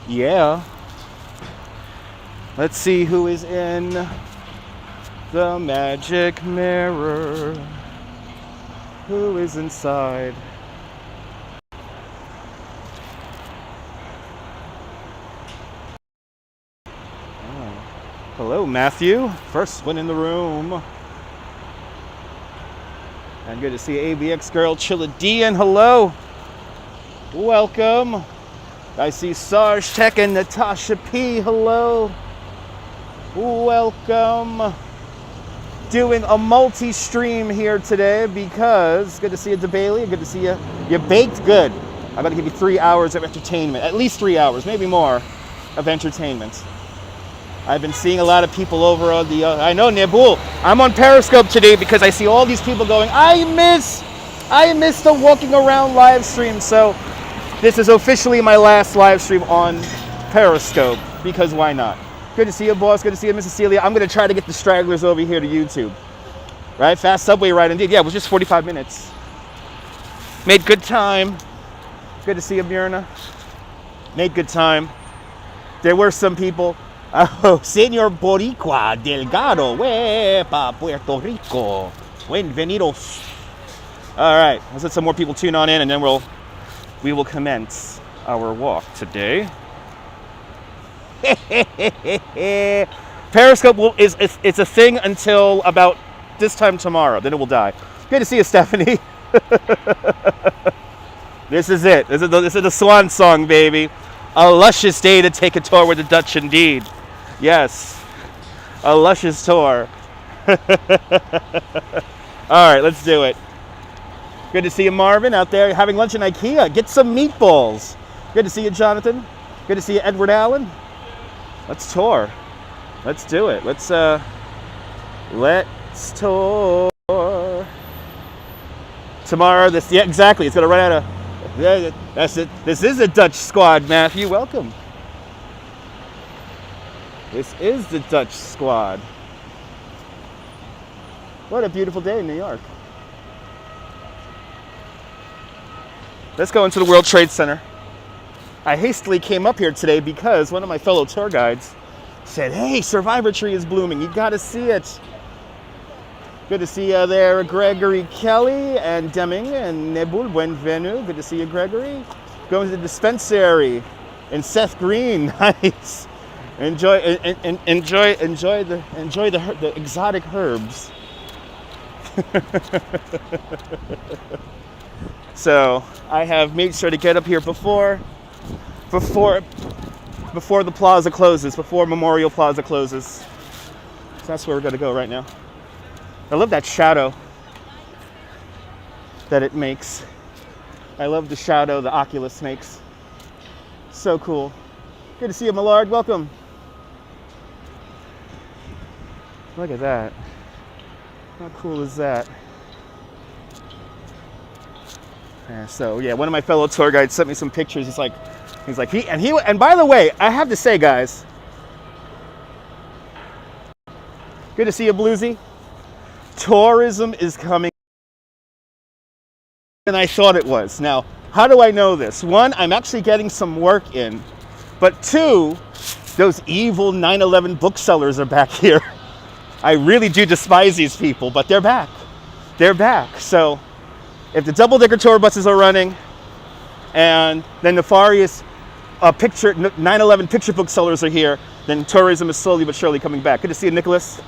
Yeah. Let's see who is in the magic mirror. Who is inside? Hello, Matthew. First one in the room. And good to see ABX Girl Chilladian. Hello. Welcome. I see Sarge Tech and Natasha P. Hello. Welcome. Doing a multi-stream here today because good to see you, DeBailey. Good to see you. You baked good. I'm going to give you 3 hours of entertainment. At least 3 hours, maybe more, of entertainment. I've been seeing a lot of people over on the, I know, Nebul. I'm on Periscope today because I see all these people going, I miss the walking around live stream. So this is officially my last live stream on Periscope because why not? Good to see you, boss. Good to see you, Miss Cecilia. I'm going to try to get the stragglers over here to YouTube. Right? Fast subway ride indeed. Yeah, it was just 45 minutes. Made good time. Good to see you, Myrna. Made good time. There were some people. Oh, Señor Boricua Delgado, wepa, Puerto Rico. Bienvenidos. All right, let's let some more people tune on in, and then we will commence our walk today. Periscope it's a thing until about this time tomorrow. Then it will die. Good to see you, Stephanie. This is it. This is the swan song, baby. A luscious day to take a tour with the Dutch indeed. Yes, a luscious tour. All right, let's do it. Good to see you, Marvin, out there having lunch in IKEA. Get some meatballs. Good to see you, Jonathan. Good to see you, Edward Allen. Let's tour. Let's do it. Let's tour. Tomorrow, yeah, exactly. It's gonna run out of. Yeah, that's it. This is a Dutch squad, Matthew. Welcome. This is the Dutch squad. What a beautiful day in New York. Let's go into the World Trade Center. I hastily came up here today because one of my fellow tour guides said, hey, Survivor Tree is blooming. You got to see it. Good to see you there, Gregory Kelly and Deming and Nebul Buenvenu. Good to see you, Gregory. Going to the dispensary and Seth Green. Nice. Enjoy the exotic herbs. So I have made sure to get up here before the plaza closes, before Memorial Plaza closes. So that's where we're going to go right now. I love that shadow that it makes. I love the shadow the Oculus makes. So cool. Good to see you, Millard. Welcome. Look at that. How cool is that? So yeah, one of my fellow tour guides sent me some pictures. He's like, and by the way, I have to say, guys, good to see you, Bluesy. Tourism is coming than I thought it was. Now, how do I know this? One, I'm actually getting some work in, but two, those evil 9/11 booksellers are back here. I really do despise these people, but they're back. They're back. So if the double-decker tour buses are running and the nefarious 9/11 picture booksellers are here, then tourism is slowly but surely coming back. Good to see you, Nicholas.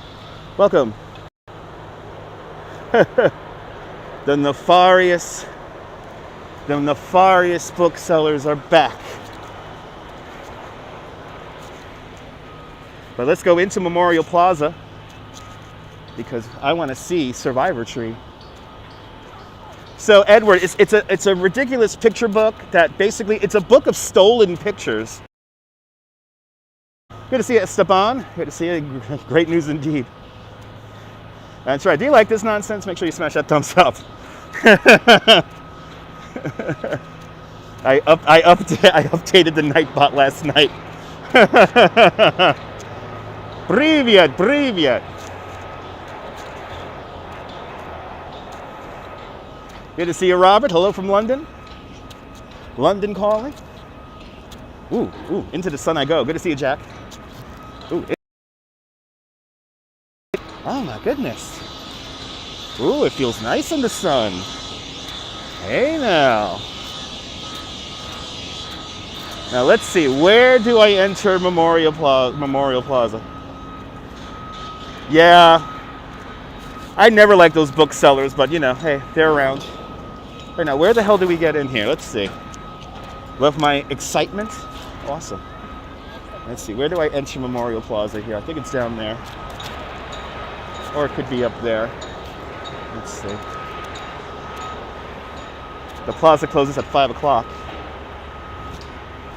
Welcome. The nefarious booksellers are back. But let's go into Memorial Plaza because I want to see Survivor Tree. So Edward, it's a ridiculous picture book that basically it's a book of stolen pictures. Good to see you, Esteban. Good to see you. Great news indeed. That's right. Do you like this nonsense? Make sure you smash that thumbs up. I updated the Nightbot last night. Привет. Good to see you, Robert. Hello from London. London calling. Ooh, ooh, into the sun I go. Good to see you, Jack. Ooh. Oh my goodness. Ooh, it feels nice in the sun. Hey now. Now let's see, where do I enter Memorial Plaza? Yeah, I never liked those booksellers, but you know, hey, they're around. Right now, where the hell do we get in here? Let's see. Love my excitement. Awesome. Let's see, where do I enter Memorial Plaza here? I think it's down there. Or it could be up there. Let's see. The plaza closes at 5 o'clock.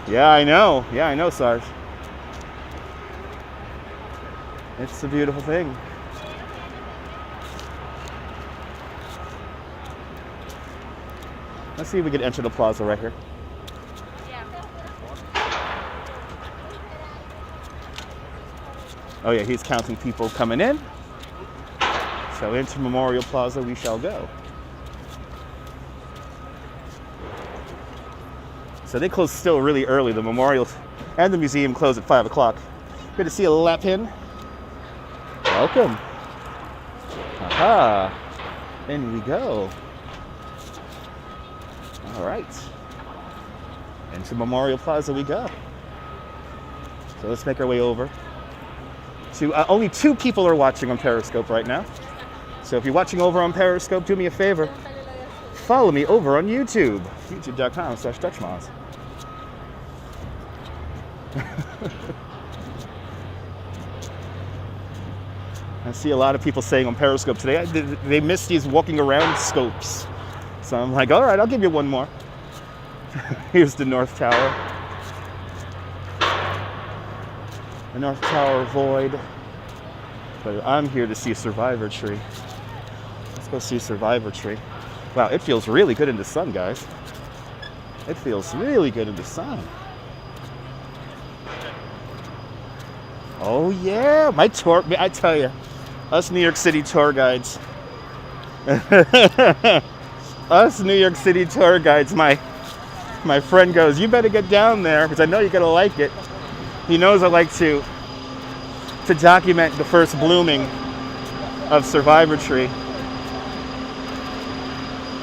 Yeah, I know. Yeah, I know, Sarge. It's a beautiful thing. Let's see if we can enter the plaza right here. Oh yeah, he's counting people coming in. So into Memorial Plaza we shall go. So they close still really early. The memorial and the museum close at 5 o'clock. Good to see you, Lapin. Welcome. Aha. In we go. All right. Into Memorial Plaza we go. So let's make our way over. Only 2 people are watching on Periscope right now. So if you're watching over on Periscope, do me a favor. Follow me over on YouTube. YouTube.com/DutchMoz. I see a lot of people saying on Periscope today, they miss these walking around scopes. So I'm like, all right, I'll give you one more. Here's the North Tower. The North Tower void. But I'm here to see Survivor Tree. Let's go see Survivor Tree. Wow, it feels really good in the sun, guys. It feels really good in the sun. Oh yeah, my tour, I tell you, us New York City tour guides. Us New York City tour guides, my friend goes, you better get down there because I know you're gonna like it. He knows I like to document the first blooming of Survivor Tree.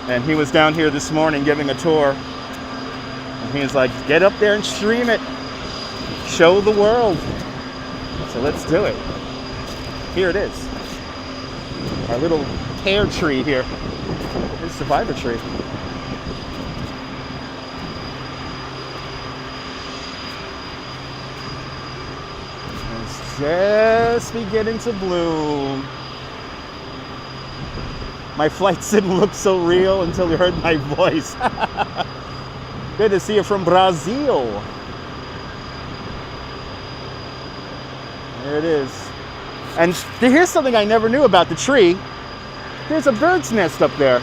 And he was down here this morning giving a tour. And he was like, get up there and stream it. Show the world. So let's do it. Here it is. Our little pear tree here. Here's Survivor Tree. It's just beginning to bloom. My flight sim looked so real until you heard my voice. Good to see you from Brazil. There it is. And here's something I never knew about the tree. There's a bird's nest up there.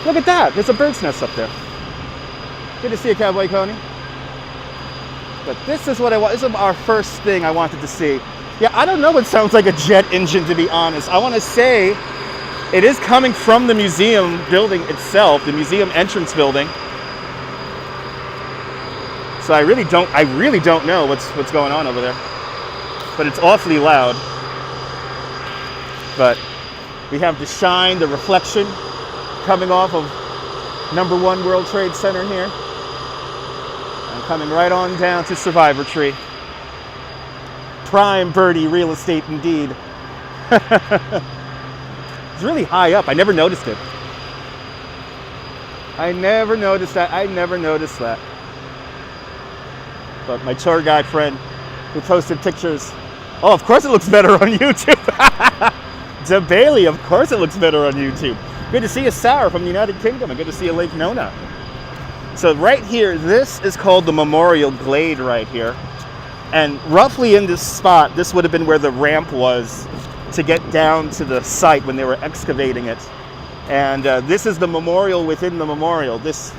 Look at that. There's a bird's nest up there. Good to see you, Cowboy Coney. But this is what I want. This is our first thing I wanted to see. Yeah, I don't know what sounds like a jet engine, to be honest. I want to say it is coming from the museum building itself, the museum entrance building. So I really don't know what's going on over there. But it's awfully loud. But we have the shine, the reflection coming off of #1 World Trade Center here. And coming right on down to Survivor Tree. Prime birdie real estate indeed. It's really high up. I never noticed it. I never noticed that. But my tour guide friend who posted pictures. Oh, of course it looks better on YouTube. De Bailey, of course it looks better on YouTube. Good to see you, Sarah, from the United Kingdom, and good to see you, Lake Nona. So right here, this is called the Memorial Glade right here. And roughly in this spot, this would have been where the ramp was to get down to the site when they were excavating it. And this is the memorial within the memorial. This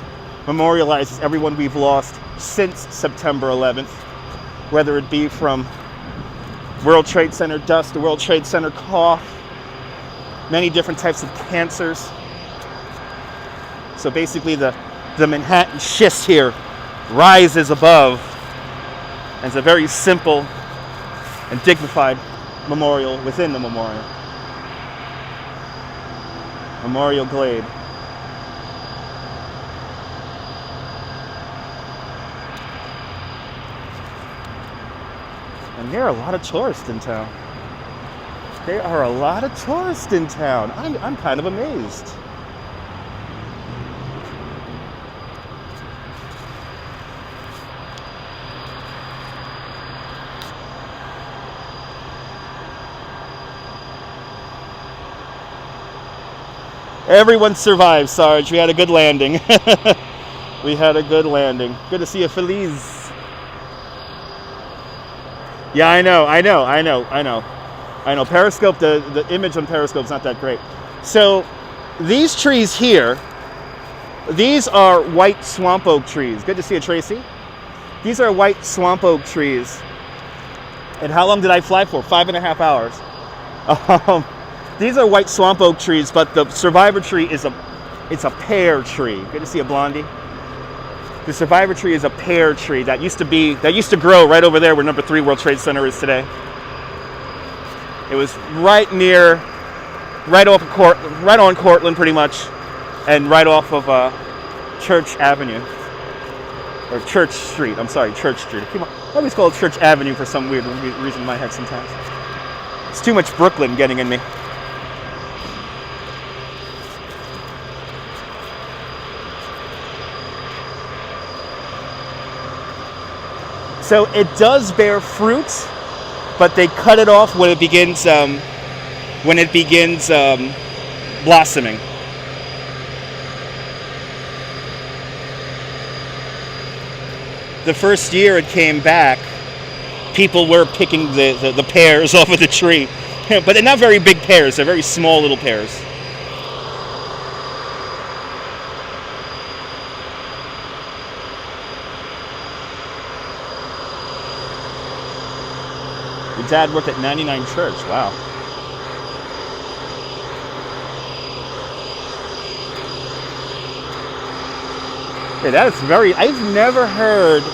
memorializes everyone we've lost since September 11th, whether it be from World Trade Center dust, the World Trade Center cough, many different types of cancers. So basically the Manhattan schist here rises above And it's a very simple and dignified memorial within the memorial. Memorial Glade. And there are a lot of tourists in town. There are a lot of tourists in town. I'm kind of amazed. Everyone survived, Sarge. We had a good landing. We had a good landing. Good to see you, Feliz. Yeah, I know. Periscope, the image on Periscope is not that great. So these trees here, these are white swamp oak trees. Good to see you, Tracy. These are white swamp oak trees. And how long did I fly for? 5.5 hours. These are white swamp oak trees, but the survivor tree is it's a pear tree. Good to see you, Blondie. The survivor tree is a pear tree that used to grow right over there where number 3 World Trade Center is today. It was right on Cortland pretty much, and right off of Church Avenue. Or Church Street, I'm sorry, Church Street. I always call it Church Avenue for some weird reason in my head sometimes. It's too much Brooklyn getting in me. So it does bear fruit, but they cut it off when it begins blossoming. The first year it came back, people were picking the pears off of the tree, but they're not very big pears. They're very small little pears. Your dad worked at 99 Church. Wow. Yeah, that is very... I've never heard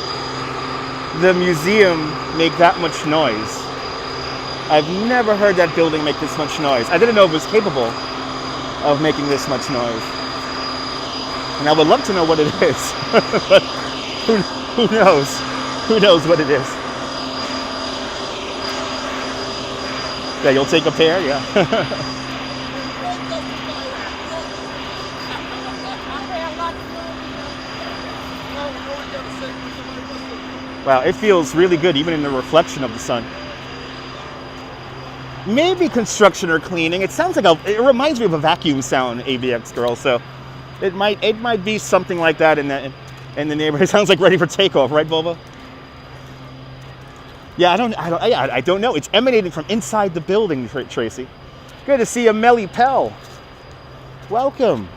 the museum make that much noise. I've never heard that building make this much noise. I didn't know it was capable of making this much noise. And I would love to know what it is. But who knows? Who knows what it is? Yeah, you'll take a pear? Yeah. Wow, it feels really good even in the reflection of the sun. Maybe construction or cleaning. It sounds like it reminds me of a vacuum sound, ABX girl. So it might be something like that in the neighborhood. It sounds like ready for takeoff, right, Volvo? Yeah, I don't know. It's emanating from inside the building, Tracy. Good to see you, Melly Pell. Welcome.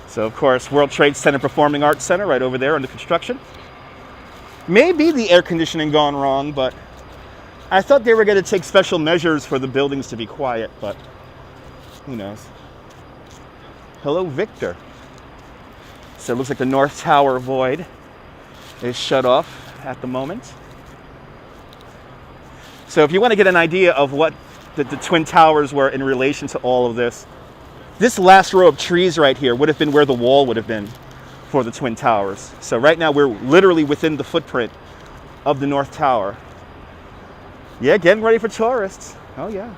So, of course, World Trade Center Performing Arts Center right over there under construction. Maybe the air conditioning gone wrong, but I thought they were going to take special measures for the buildings to be quiet, but who knows. Hello, Victor. So it looks like the North Tower void is shut off at the moment. So if you want to get an idea of what the Twin Towers were in relation to all of this, this last row of trees right here would have been where the wall would have been for the Twin Towers. So right now we're literally within the footprint of the North Tower. Yeah, getting ready for tourists. Oh yeah.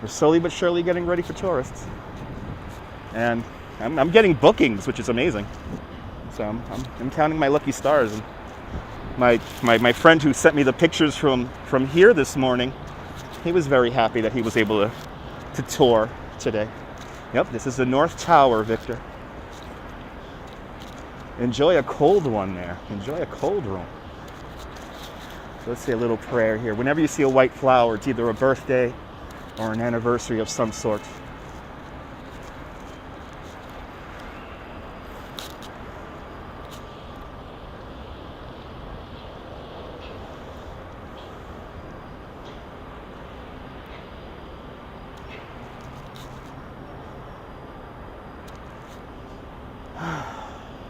We're slowly but surely getting ready for tourists. And I'm getting bookings, which is amazing. So I'm counting my lucky stars. And my friend who sent me the pictures from here this morning, he was very happy that he was able to tour today. Yep, this is the North Tower, Victor. Enjoy a cold one there. Enjoy a cold one. So let's say a little prayer here. Whenever you see a white flower, it's either a birthday or an anniversary of some sort.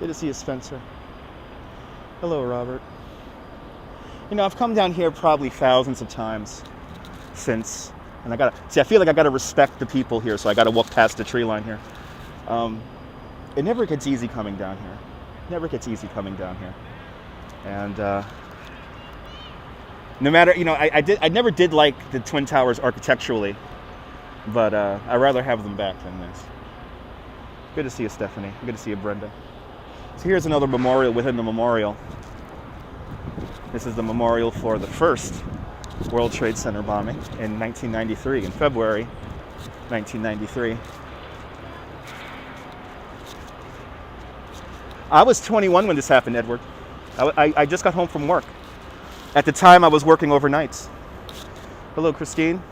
Good to see you, Spencer. Hello, Robert. You know, I've come down here probably thousands of times since, and I feel like I gotta respect the people here, so I gotta walk past the tree line here. It never gets easy coming down here. Never gets easy coming down here. And no matter, you know, I never did like the Twin Towers architecturally, but I'd rather have them back than this. Good to see you, Stephanie. Good to see you, Brenda. So here's another memorial within the memorial. This is the memorial for the first World Trade Center bombing in 1993, in February 1993. I was 21 when this happened, Edward. I just got home from work. At the time, I was working overnights. Hello, Christine.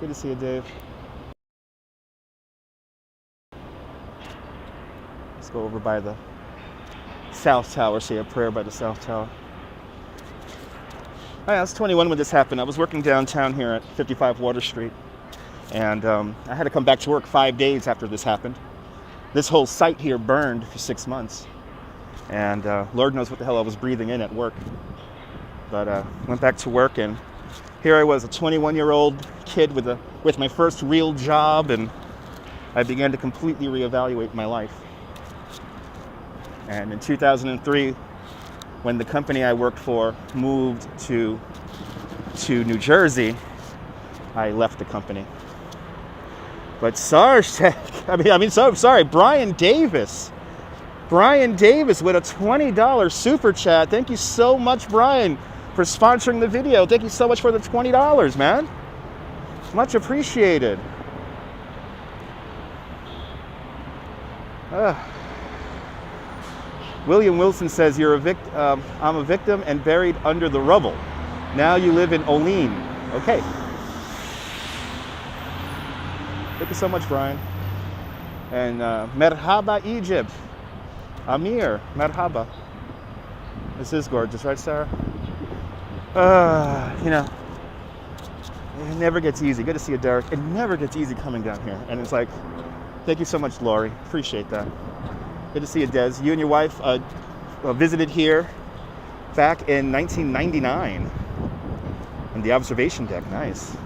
Good to see you, Dave. Let's go over by the South Tower, say a prayer by the South Tower. I was 21 when this happened. I was working downtown here at 55 Water Street. And I had to come back to work 5 days after this happened. This whole site here burned for 6 months. And Lord knows what the hell I was breathing in at work. But went back to work, and here I was, a 21-year-old kid with my first real job, and I began to completely reevaluate my life. And in 2003, when the company I worked for moved to New Jersey, I left the company. But Sarge, sorry, Brian Davis. Brian Davis with a $20 super chat. Thank you so much, Brian, for sponsoring the video. Thank you so much for the $20, man. Much appreciated. William Wilson says, I'm a victim and buried under the rubble. Now you live in Olean. Okay. Thank you so much, Brian. And Merhaba, Egypt. Amir, Merhaba. This is gorgeous, right, Sarah? You know, it never gets easy. Good to see you, Derek. It never gets easy coming down here. And it's like, thank you so much, Lori. Appreciate that. Good to see you, Des. You and your wife visited here back in 1999 on the observation deck. Nice.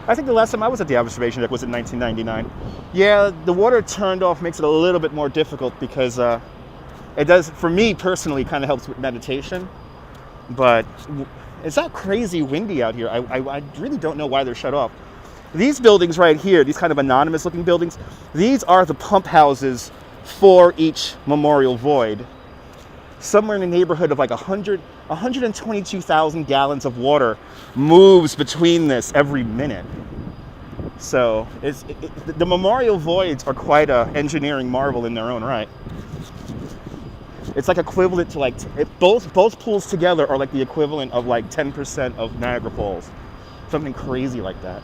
I think the last time I was at the observation deck was in 1999. Yeah, the water turned off makes it a little bit more difficult because it does, for me personally, kind of helps with meditation. But it's not crazy windy out here. I really don't know why they're shut off. These buildings right here, these kind of anonymous looking buildings, these are the pump houses for each memorial void. Somewhere in the neighborhood of like 122,000 gallons of water moves between this every minute. So the memorial voids are quite an engineering marvel in their own right. It's like equivalent to like, both pools together are like the equivalent of like 10% of Niagara Falls. Something crazy like that.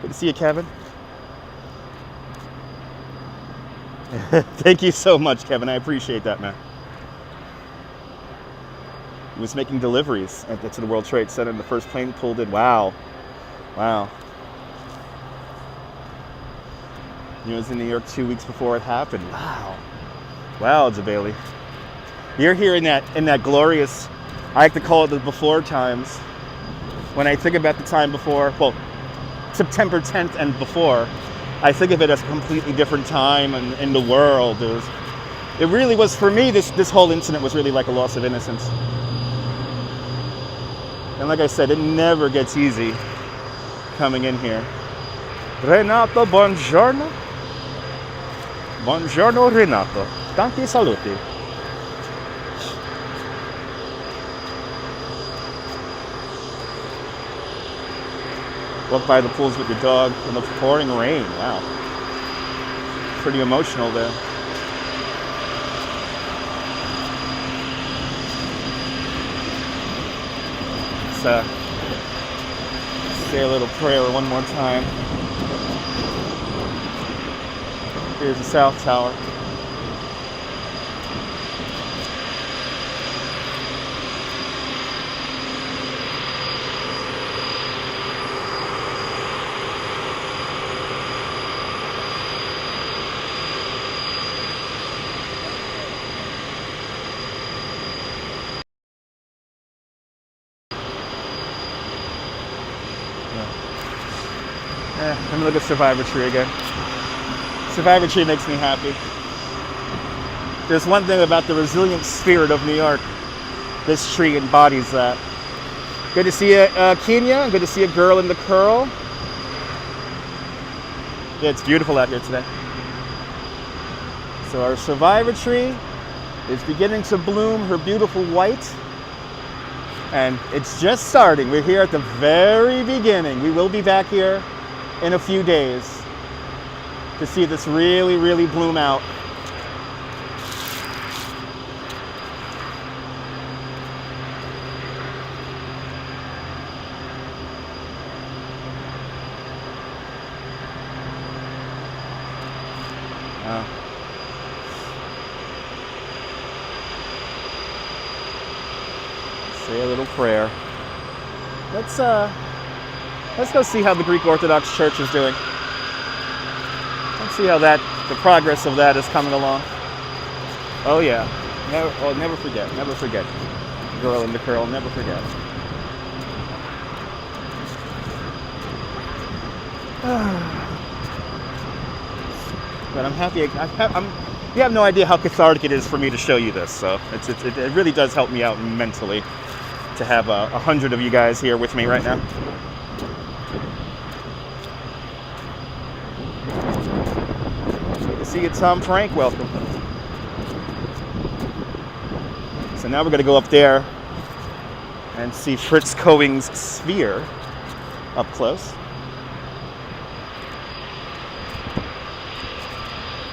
Good to see you, Kevin. Thank you so much, Kevin. I appreciate that, man. He was making deliveries to the World Trade Center, and the first plane pulled in. Wow. Wow. He was in New York 2 weeks before it happened. Wow. Wow, Bailey. You're here in that glorious, I like to call it the before times. When I think about the time before, well, September 10th and before, I think of it as a completely different time in the world. It really was, for me, this whole incident was really like a loss of innocence. And like I said, it never gets easy coming in here. Renato, buongiorno. Buongiorno, Renato. Tanti saluti. Walk by the pools with your dog in the pouring rain. Wow. Pretty emotional there. Let's say a little prayer one more time. Here's the South Tower. Let me look at Survivor Tree again. Survivor Tree makes me happy. There's one thing about the resilient spirit of New York. This tree embodies that. Good to see you, Kenya. Good to see a girl in the curl. Yeah, it's beautiful out here today. So our Survivor Tree is beginning to bloom her beautiful white. And it's just starting. We're here at the very beginning. We will be back here in a few days to see this really, really bloom out. Say a little prayer. Let's go see how the Greek Orthodox Church is doing. Let's see how the progress of that is coming along. Oh yeah, never forget, never forget. Girl in the curl, never forget. But I'm happy. You have no idea how cathartic it is for me to show you this. So it really does help me out mentally to have 100 of you guys here with me right now. Good to see you, Tom Frank. Welcome. So now we're going to go up there and see Fritz Coing's sphere up close.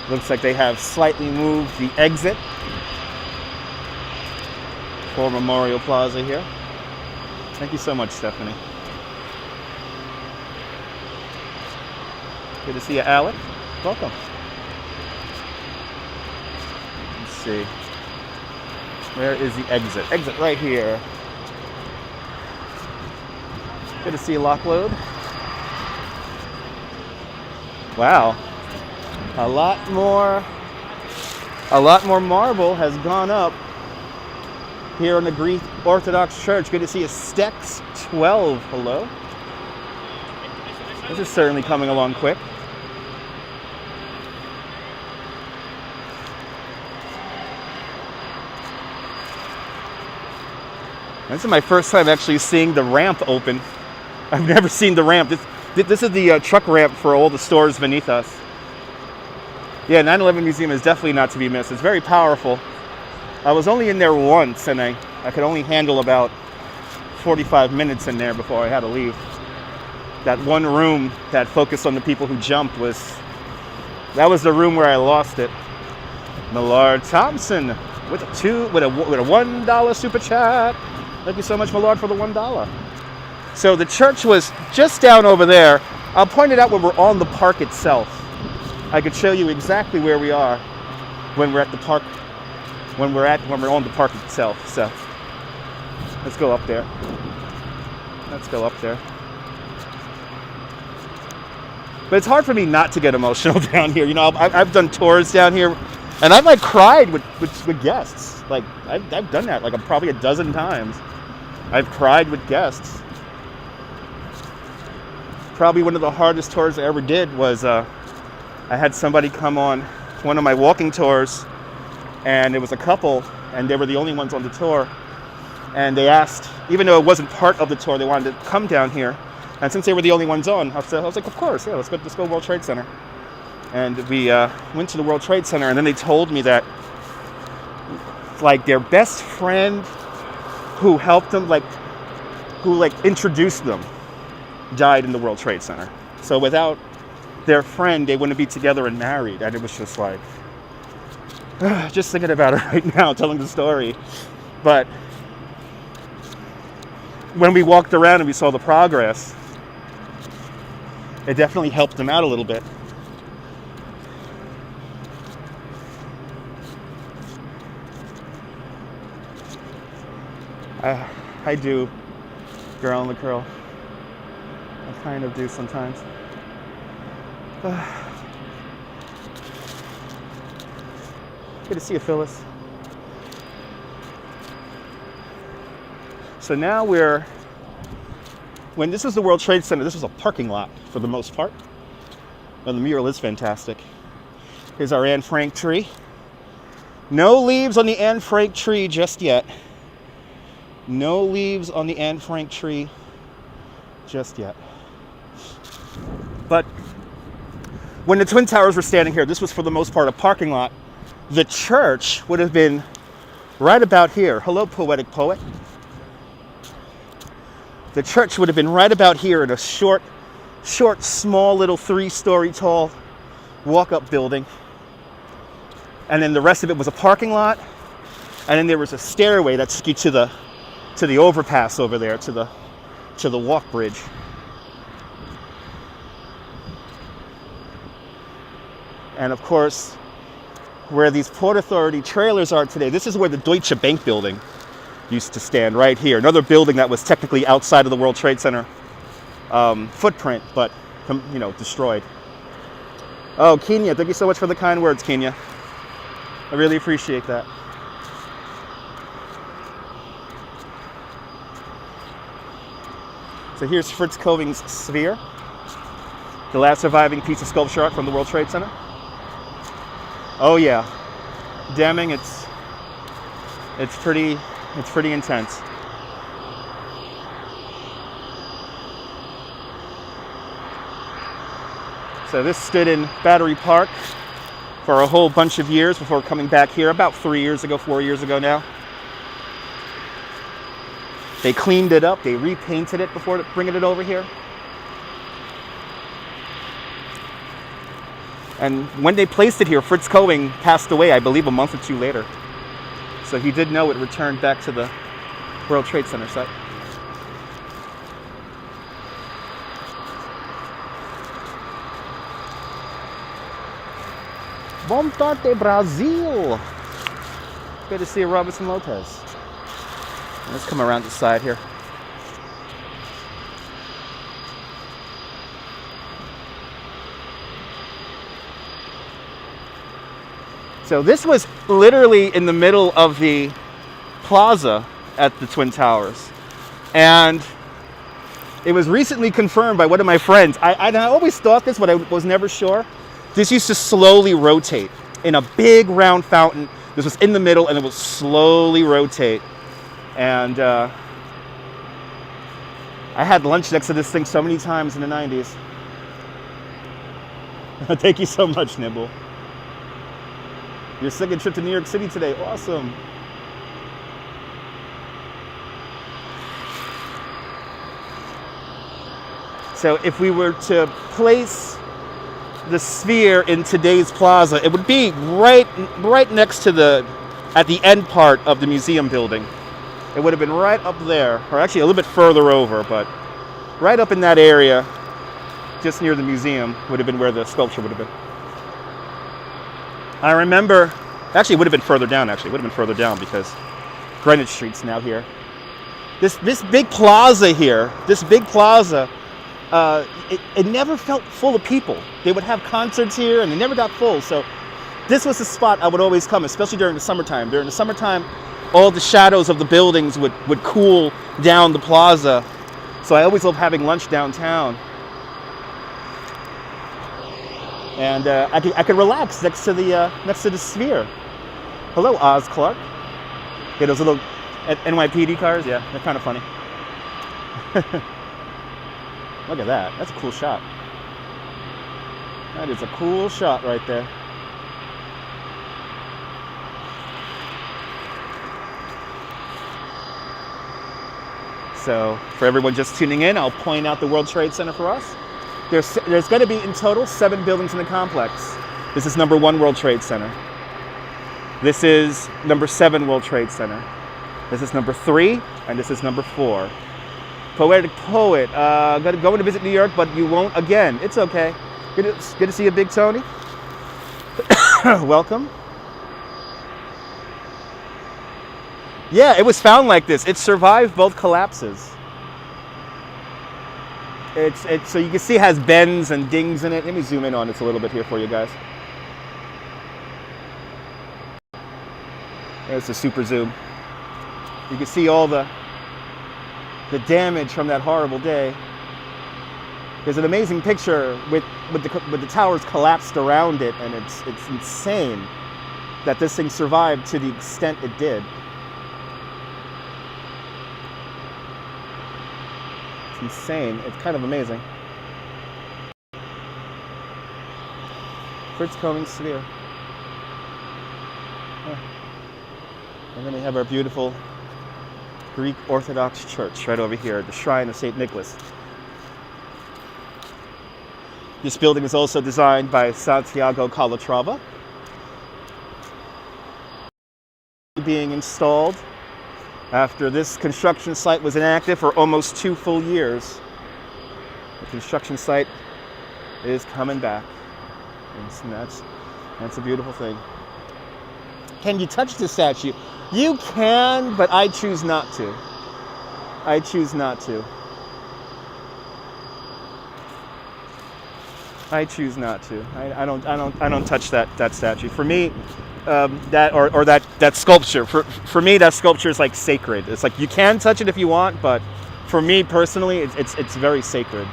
Looks like they have slightly moved the exit for Memorial Plaza here. Thank you so much, Stephanie. Good to see you, Alec. Welcome. Let's see. Where is the exit? Exit right here. Good to see you, Lockload. Wow. A lot more marble has gone up here in the Greek Orthodox Church. Good to see you, Stex 12. Hello. This is certainly coming along quick. This is my first time actually seeing the ramp open. I've never seen the ramp. This is the truck ramp for all the stores beneath us. Yeah, 9/11 Museum is definitely not to be missed. It's very powerful. I was only in there once, and I could only handle about 45 minutes in there before I had to leave. That one room that focused on the people who jumped was the room where I lost it. Millard Thompson with a $1 super chat. Thank you so much, Millard, for the $1. So the church was just down over there. I'll point it out when we're on the park itself. I could show you exactly where we are when we're at the park, when we're on the park itself. So let's go up there. Let's go up there. But it's hard for me not to get emotional down here. You know, I've done tours down here, and I've like cried with guests. Like I've done that like probably a dozen times. I've cried with guests. Probably one of the hardest tours I ever did was I had somebody come on one of my walking tours, and it was a couple, and they were the only ones on the tour. And they asked, even though it wasn't part of the tour, they wanted to come down here. And since they were the only ones on, I was like, of course, yeah, let's go World Trade Center. And we went to the World Trade Center, and then they told me that like their best friend who helped them, who introduced them, died in the World Trade Center. So without their friend, they wouldn't be together and married. And it was just like, just thinking about it right now, telling the story. But when we walked around and we saw the progress, it definitely helped them out a little bit. I do, girl in the curl. I kind of do sometimes. Good to see you, Phyllis. So now when this was the World Trade Center, this was a parking lot for the most part. And the mural is fantastic. Here's our Anne Frank tree. No leaves on the Anne Frank tree just yet. No leaves on the Anne Frank tree just yet. But when the Twin Towers were standing here, this was for the most part a parking lot. The church would have been right about here. Hello, poetic poet. The church would have been right about here in a short, small little 3-story tall walk-up building. And then the rest of it was a parking lot. And then there was a stairway that took you to the overpass over there, to the walk bridge. And of course, where these Port Authority trailers are today, this is where the Deutsche Bank building used to stand, right here. Another building that was technically outside of the World Trade Center footprint, but destroyed. Oh, Kenya, thank you so much for the kind words, Kenya. I really appreciate that. So here's Fritz Koving's sphere, the last surviving piece of sculpture art from the World Trade Center. Oh yeah, Deming, it's pretty intense. So this stood in Battery Park for a whole bunch of years before coming back here about 4 years ago now. They cleaned it up, they repainted it before bringing it over here. And when they placed it here, Fritz Koving passed away, I believe, a month or two later. So he did know it returned back to the World Trade Center site. Bom tarde, Brazil! Good to see you, Robinson Lopez. Let's come around the side here. So this was literally in the middle of the plaza at the Twin Towers. And it was recently confirmed by one of my friends. I always thought this, but I was never sure. This used to slowly rotate in a big round fountain. This was in the middle and it would slowly rotate. And I had lunch next to this thing so many times in the 90s. Thank you so much, Nibble. Your second trip to New York City today. Awesome. So if we were to place the sphere in today's plaza, it would be right next to at the end part of the museum building. It would have been right up there, or actually a little bit further over, but right up in that area, just near the museum, would have been where the sculpture would have been. I remember, actually it would have been further down, because Greenwich Street's now here. This big plaza here, it never felt full of people. They would have concerts here and they never got full. So this was the spot I would always come, especially during the summertime. During the summertime, all the shadows of the buildings would cool down the plaza. So I always loved having lunch downtown. And I could relax next to the sphere. Hello, Oz Clark. Yeah, those little NYPD cars. Yeah, they're kind of funny. Look at that. That's a cool shot. That is a cool shot right there. So for everyone just tuning in, I'll point out the World Trade Center for us. There's going to be in total 7 buildings in the complex. This is number 1 World Trade Center. This is number 7 World Trade Center. This is number 3, and this is number 4. Poetic Poet, going to visit New York, but you won't again. It's okay. Good to see you, Big Tony. Yeah, it was found like this. It survived both collapses. It's so you can see it has bends and dings in it. Let me zoom in on this a little bit here for you guys. There's the super zoom. You can see all the damage from that horrible day. There's an amazing picture with the towers collapsed around it, and it's insane that this thing survived to the extent it did. It's insane. It's kind of amazing. Fritz Koenig's sphere. Yeah. And then we have our beautiful Greek Orthodox Church right over here, the Shrine of St. Nicholas. This building is also designed by Santiago Calatrava. Being installed after this construction site was inactive for almost 2 full years. The construction site is coming back. And that's a beautiful thing. Can you touch the statue? You can, but I choose not to. I choose not to. I choose not to. I don't touch that statue. For me, that sculpture. For me, that sculpture is like sacred. It's like you can touch it if you want, but for me personally, it's very sacred.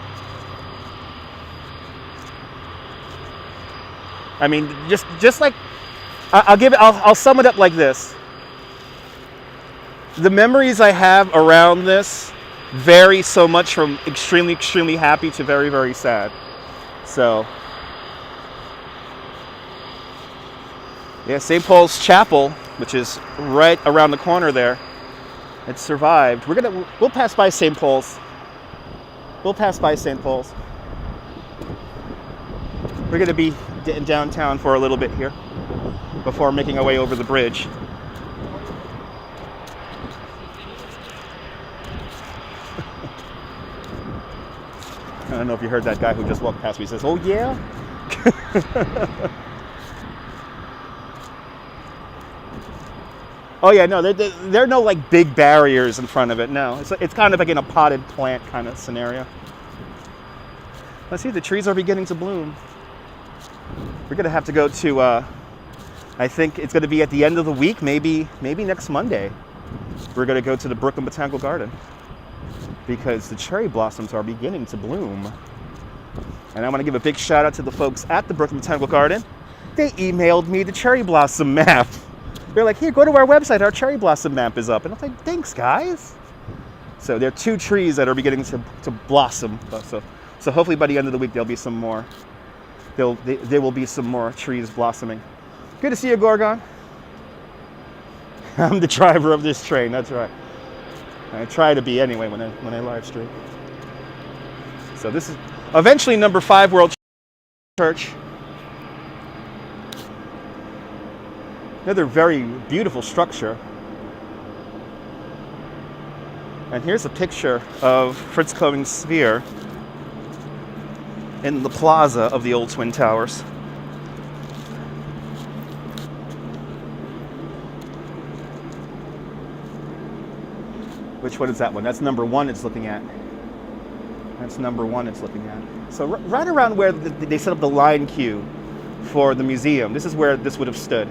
I mean, just like I'll sum it up like this. The memories I have around this vary so much from extremely, extremely happy to very, very sad. So, yeah, St. Paul's Chapel, which is right around the corner there, it survived. We'll pass by St. Paul's. We'll pass by St. Paul's. We're gonna be in downtown for a little bit here before making our way over the bridge. I don't know if you heard that guy who just walked past me. He says, "Oh yeah." Oh yeah, no, there are no like big barriers in front of it. No, it's kind of like in a potted plant kind of scenario. Let's see, the trees are beginning to bloom. We're gonna have to go to. I think it's gonna be at the end of the week, maybe next Monday. We're gonna go to the Brooklyn Botanical Garden, because the cherry blossoms are beginning to bloom. And I want to give a big shout out to the folks at the Brooklyn Botanical Garden. They emailed me the cherry blossom map. They're like, here, go to our website, our cherry blossom map is up. And I was like, thanks guys. So there are 2 trees that are beginning to blossom. So hopefully by the end of the week there'll be some more. There will be some more trees blossoming. Good to see you, Gorgon. I'm the driver of this train, that's right. I try to be anyway when I live stream. So this is eventually number 5 World Church. Another very beautiful structure. And here's a picture of Fritz Koenig's sphere in the plaza of the old Twin Towers. Which one is that one? That's number 1 it's looking at. That's number 1 it's looking at. So right around where they set up the line queue for the museum, this is where this would have stood.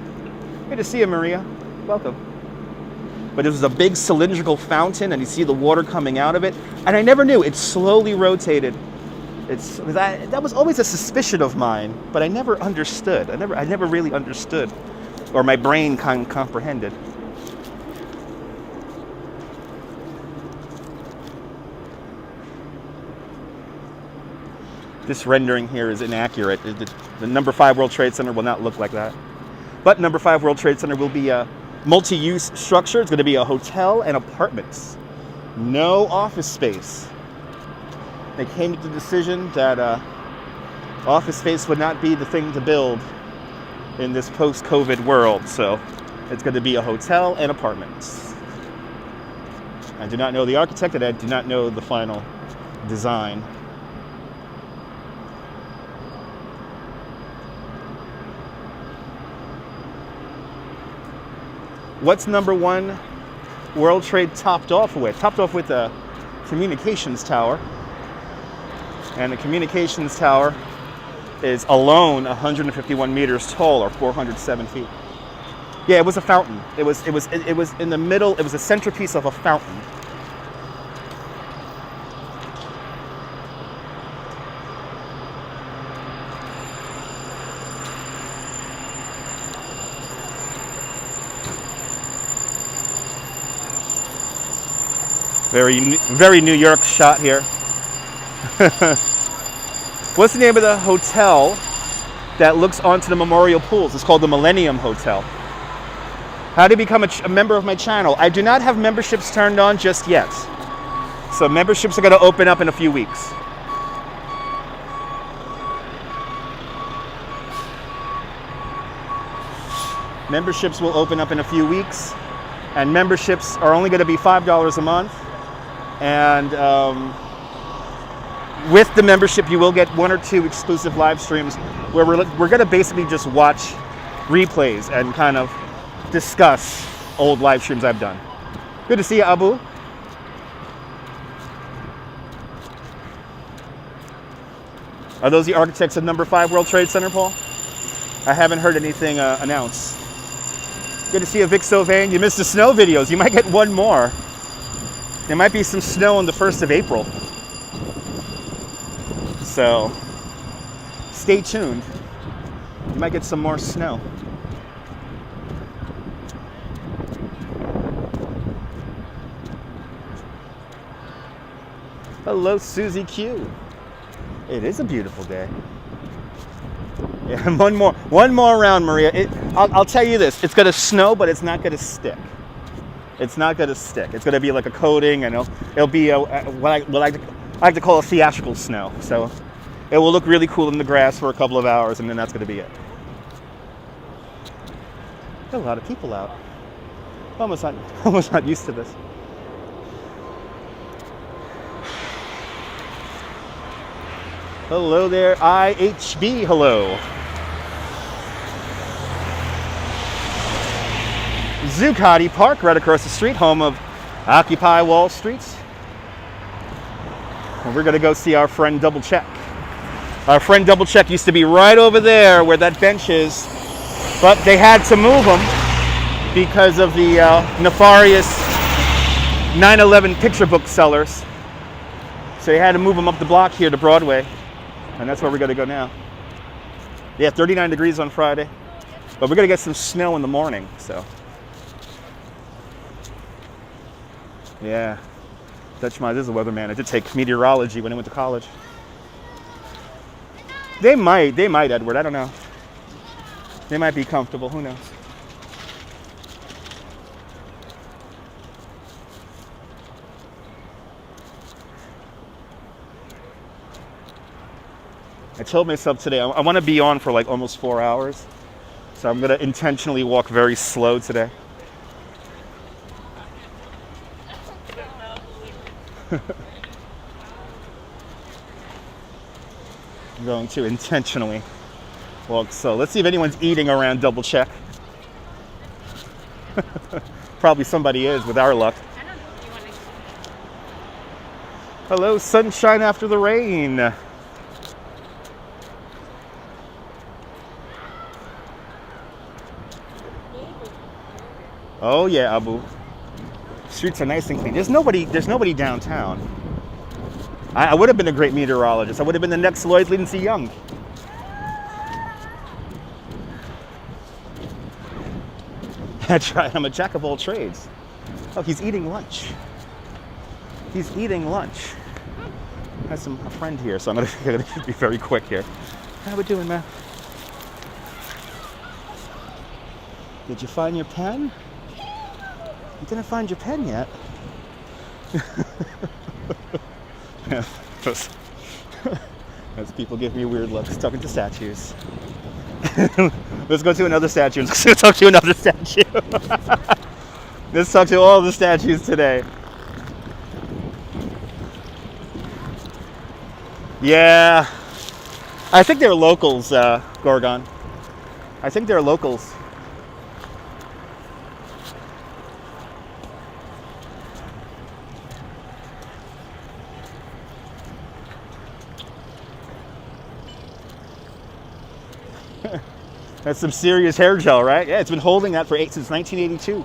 Good to see you, Maria. Welcome. But it was a big cylindrical fountain, and you see the water coming out of it. And I never knew. It slowly rotated. That was always a suspicion of mine, but I never understood. I never really understood, or my brain comprehended. This rendering here is inaccurate. The number 5 World Trade Center will not look like that. But number 5 World Trade Center will be a multi-use structure. It's going to be a hotel and apartments. No office space. They came to the decision that office space would not be the thing to build in this post-COVID world. So it's going to be a hotel and apartments. I do not know the architect, and I do not know the final design. What's number 1 World Trade topped off with a communications tower. And the communications tower is alone 151 meters tall, or 407 feet. Yeah, it was a fountain. It was in the middle. It was a centerpiece of a fountain. Very New York shot here. What's the name of the hotel that looks onto the memorial pools? It's called the Millennium Hotel. How to become a member of my channel? I do not have memberships turned on just yet. So memberships are going to open up in a few weeks. Memberships will open up in a few weeks. And memberships are only going to be $5 a month. And with the membership, you will get 1 or 2 exclusive live streams where we're going to basically just watch replays and kind of discuss old live streams I've done. Good to see you, Abu. Are those the architects of number 5 World Trade Center, Paul? I haven't heard anything announced. Good to see you, Vic Sylvain. You missed the snow videos. You might get one more. There might be some snow on the 1st of April. So, stay tuned. You might get some more snow. Hello, Susie Q. It is a beautiful day. Yeah, one more round, Maria. I'll tell you this: it's gonna snow, but it's not gonna stick. It's not gonna stick. It's gonna be like a coating, and it'll be what I like to call a theatrical snow. So it will look really cool in the grass for a couple of hours, and then that's gonna be it. There's a lot of people out. Almost not used to this. Hello there, IHB. Hello. Zuccotti Park, right across the street, home of Occupy Wall Street. And we're going to go see our friend Double Check. Our friend Double Check used to be right over there where that bench is, but they had to move him because of the nefarious 9/11 picture book sellers. So they had to move him up the block here to Broadway, and that's where we're going to go now. Yeah, 39 degrees on Friday, but we're going to get some snow in the morning, so. Yeah, Dutch Miles is a weatherman. I did take meteorology when I went to college. They might, Edward. I don't know. They might be comfortable. Who knows? I told myself today I want to be on for like almost 4 hours, so I'm going to intentionally walk very slow today. I'm going to intentionally walk slow. Let's see if anyone's eating around Double Check. Probably somebody is with our luck. Hello, sunshine after the rain. Oh yeah, Abu. Streets are nice and clean. There's nobody downtown. I would have been a great meteorologist. I would have been the next Lloyd Lindsay Young. That's right, I'm a jack of all trades. Oh, he's eating lunch. He's eating lunch. I have a friend here, so I'm gonna be very quick here. How we doing, man? Did you find your pen? You didn't find your pen yet. Yeah, as people give me weird looks talking to statues. Let's go to another statue. Let's go talk to another statue. Let's talk to all the statues today. Yeah, I think they're locals, Gorgon. I think they're locals. That's some serious hair gel, right? Yeah, it's been holding that since 1982.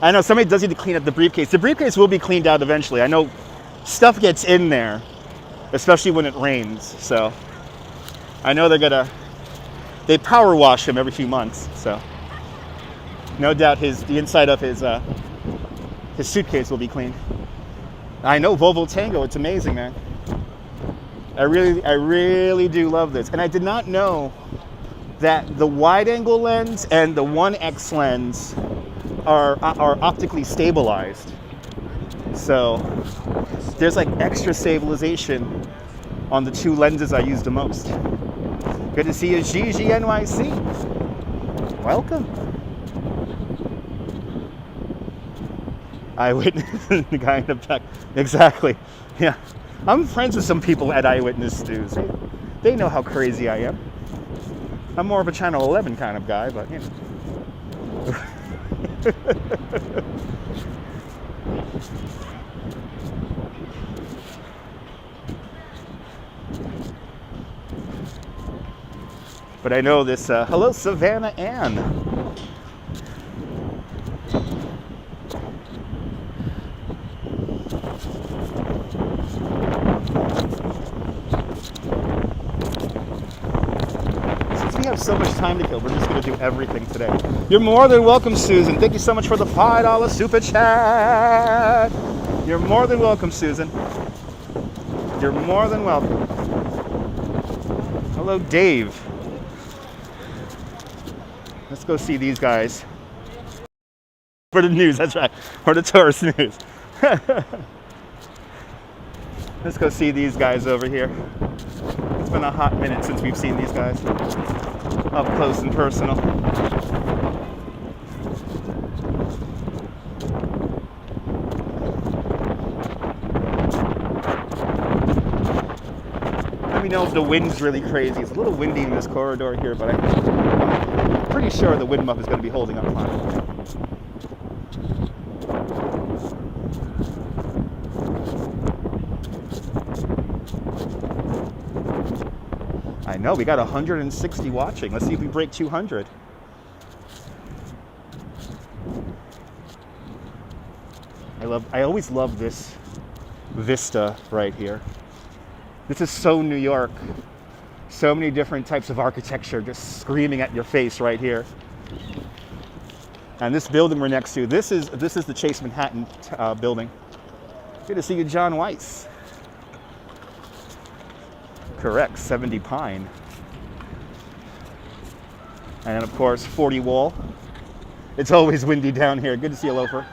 I know somebody does need to clean up the briefcase. The briefcase will be cleaned out eventually. I know stuff gets in there, especially when it rains. So I know they power wash him every few months. So no doubt the inside of his suitcase will be cleaned. I know Volvo Tango. It's amazing, man. I really do love this. And I did not know that the wide-angle lens and the 1x lens are optically stabilized. So there's like extra stabilization on the two lenses I use the most. Good to see you, Gigi NYC. Welcome. Eyewitness, the guy in the back. Exactly. Yeah. I'm friends with some people at Eyewitness News. They know how crazy I am. I'm more of a Channel 11 kind of guy, but you know. But I know this. Hello, Savannah Ann. We have so much time to kill. We're just going to do everything today. You're more than welcome, Susan. Thank you so much for the $5 super chat. You're more than welcome, Susan. You're more than welcome. Hello, Dave. Let's go see these guys. For the news, that's right. For the tourist news. Let's go see these guys over here. It's been a hot minute since we've seen these guys up close and personal. Let me know if the wind's really crazy. It's a little windy in this corridor here, but I'm pretty sure the wind muff is going to be holding up fine. I know, we got 160 watching. Let's see if we break 200. I always love this vista right here. This is so New York. So many different types of architecture just screaming at your face right here. And this building we're next to, this is the Chase Manhattan building. Good to see you, John Weiss. Correct, 70 Pine. And of course, 40 Wall. It's always windy down here. Good to see you, Loafer.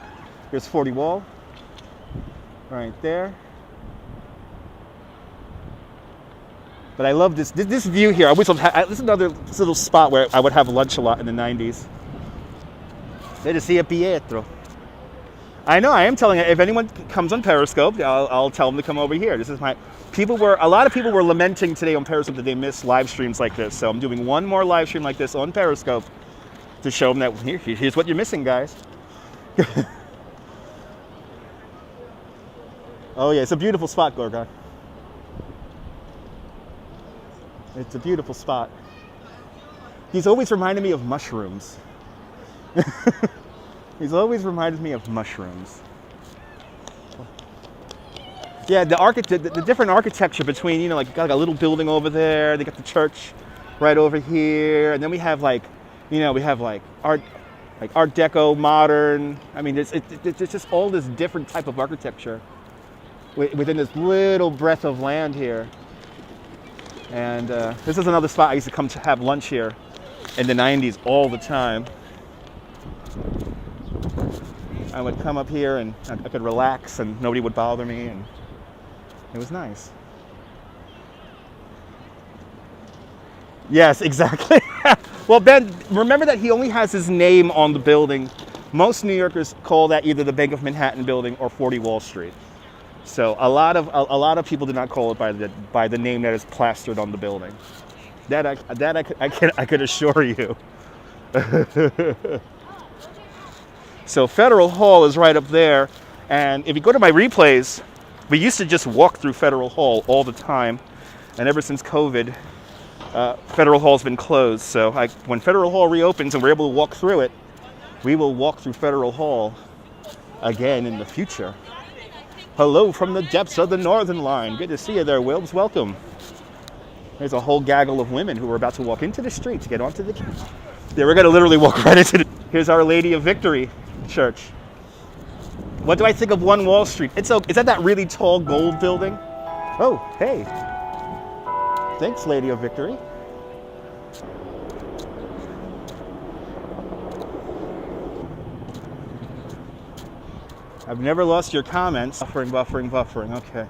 Here's 40 Wall. Right there. But I love this view here. I wish this is another little spot where I would have lunch a lot in the 90s. Good to see you, Pietro. I know, I am telling you, if anyone comes on Periscope, I'll tell them to come over here. This is a lot of people were lamenting today on Periscope that they missed live streams like this. So I'm doing one more live stream like this on Periscope to show them that here's what you're missing, guys. Oh yeah, it's a beautiful spot, Gorgon. It's a beautiful spot. He's always reminded me of mushrooms. He's always reminded me of mushrooms. Yeah, the different architecture between, you know, like got a little building over there, they got the church right over here, and then we have like art Deco, modern. I mean, it's just all this different type of architecture within this little breadth of land here. And this is another spot I used to come to have lunch here in the 90s all the time. I would come up here and I could relax and nobody would bother me, and it was nice. Yes, exactly. Well, Ben, remember that he only has his name on the building. Most New Yorkers call that either the Bank of Manhattan building or 40 Wall Street. So a lot of people do not call it by the name that is plastered on the building. That I could assure you. So Federal Hall is right up there, and if you go to my replays, we used to just walk through Federal Hall all the time, and ever since COVID, Federal Hall's been closed, so when Federal Hall reopens and we're able to walk through it, we will walk through Federal Hall again in the future. Hello from the depths of the Northern Line. Good to see you there, Wilbs. Welcome. There's a whole gaggle of women who are about to walk into the street to get onto the... Yeah, we're going to literally walk right into the... Here's Our Lady of Victory Church. What do I think of One Wall Street? Is that really tall gold building? Oh, hey. Thanks, Lady of Victory. I've never lost your comments. Buffering, buffering, buffering. Okay.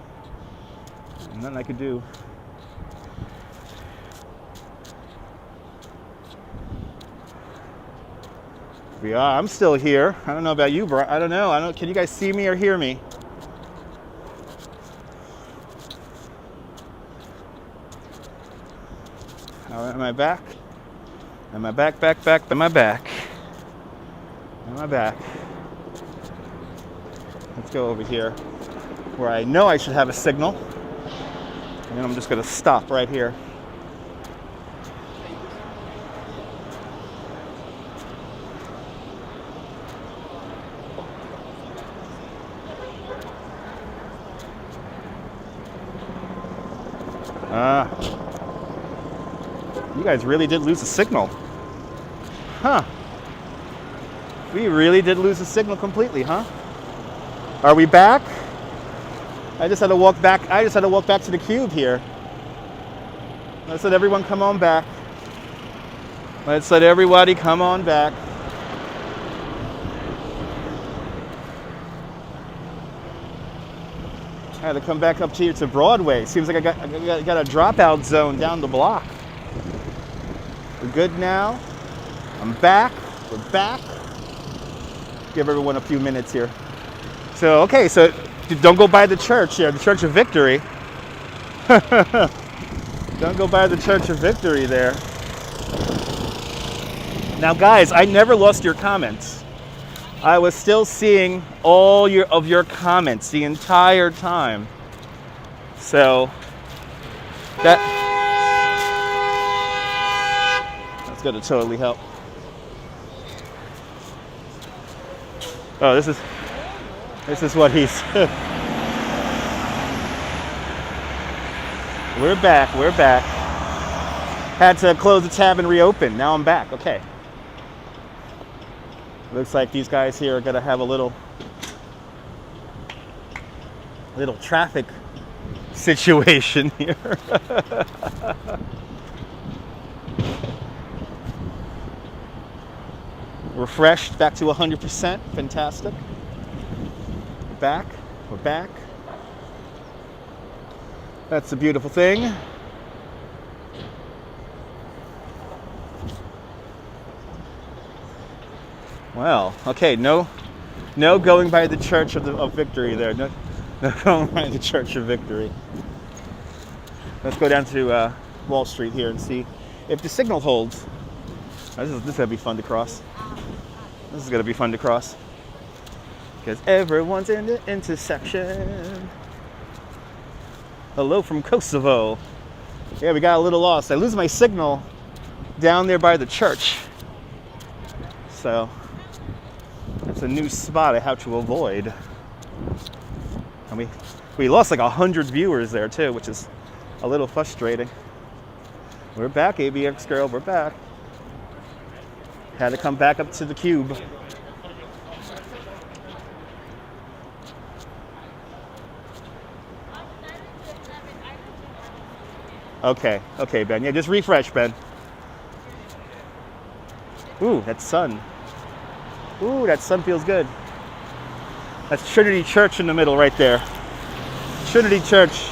Nothing I could do. We are. I'm still here. I don't know about you, bro. I don't know. Can you guys see me or hear me? All right, am I back? Am I back, back? Am I back? Am I back? Let's go over here where I know I should have a signal. And then I'm just going to stop right here. You guys really did lose the signal. Huh. We really did lose the signal completely, huh? Are we back? I just had to walk back to the cube here. Let's let everyone come on back. Let's let everybody come on back. I had to come back up here to Broadway. Seems like I got a dropout zone down the block. We're good now. I'm back. We're back. Give everyone a few minutes here. So, okay, so don't go by the church here, the Church of Victory. Don't go by the Church of Victory there. Now, guys, I never lost your comments. I was still seeing all of your comments the entire time. So, that's going to totally help. Oh, this is what he's... We're back. Had to close the tab and reopen. Now I'm back. Okay. Looks like these guys here are going to have a little traffic situation here. Refreshed, back to 100%. Fantastic. We're back. That's a beautiful thing. Well, okay, no going by the Church of Victory there. No going by the Church of Victory. Let's go down to Wall Street here and see if the signal holds. This is going to be fun to cross. This is going to be fun to cross. Because everyone's in the intersection. Hello from Kosovo. Yeah, we got a little lost. I lose my signal down there by the church. So, that's a new spot I have to avoid. And we lost like 100 viewers there too, which is a little frustrating. We're back, ABX girl, we're back. Had to come back up to the cube. Okay, Ben. Yeah, just refresh, Ben. Ooh, that sun. Ooh, that sun feels good. That's Trinity Church in the middle right there. Trinity Church.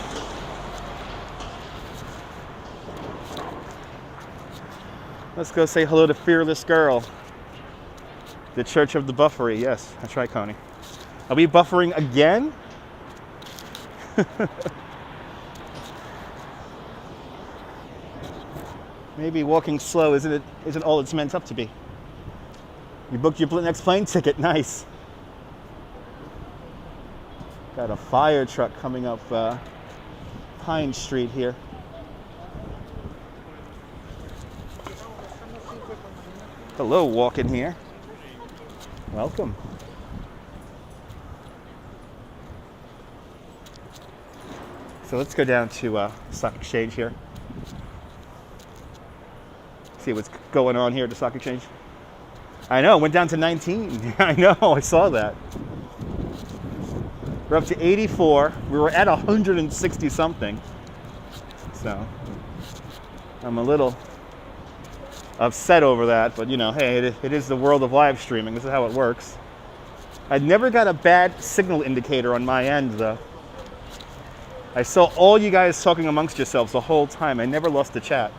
Let's go say hello to Fearless Girl. The Church of the Buffery. Yes, that's right, Connie. Are we buffering again? Maybe walking slow isn't all it's meant up to be. You booked your next plane ticket. Nice. Got a fire truck coming up Pine Street here. Hello, walking here. Welcome. So let's go down to Stock Exchange here. See what's going on here at the Stock Exchange. I know, it went down to 19. I know, I saw that. We're up to 84. We were at 160 something. So I'm a little upset over that, but you know, hey, it is the world of live streaming. This is how it works. I never got a bad signal indicator on my end though. I saw all you guys talking amongst yourselves the whole time. I never lost the chat.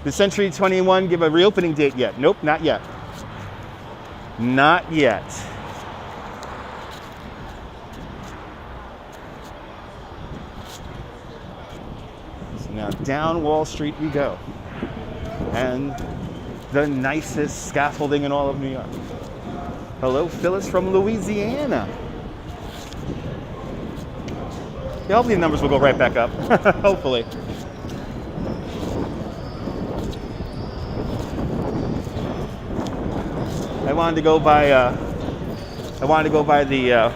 Did Century 21 give a reopening date yet? Nope, not yet. Not yet. So now down Wall Street we go. And the nicest scaffolding in all of New York. Hello, Phyllis from Louisiana. Yeah, hopefully the numbers will go right back up. Hopefully. I wanted to go by the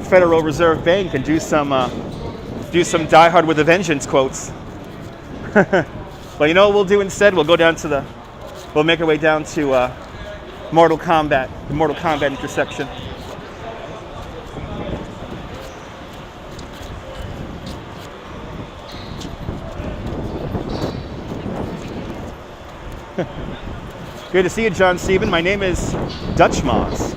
Federal Reserve Bank and do some Die Hard with a Vengeance quotes. But you know what we'll do instead? We'll make our way down to Mortal Kombat, the Mortal Kombat intersection. Good to see you, John Steven. My name is Dutch Moss.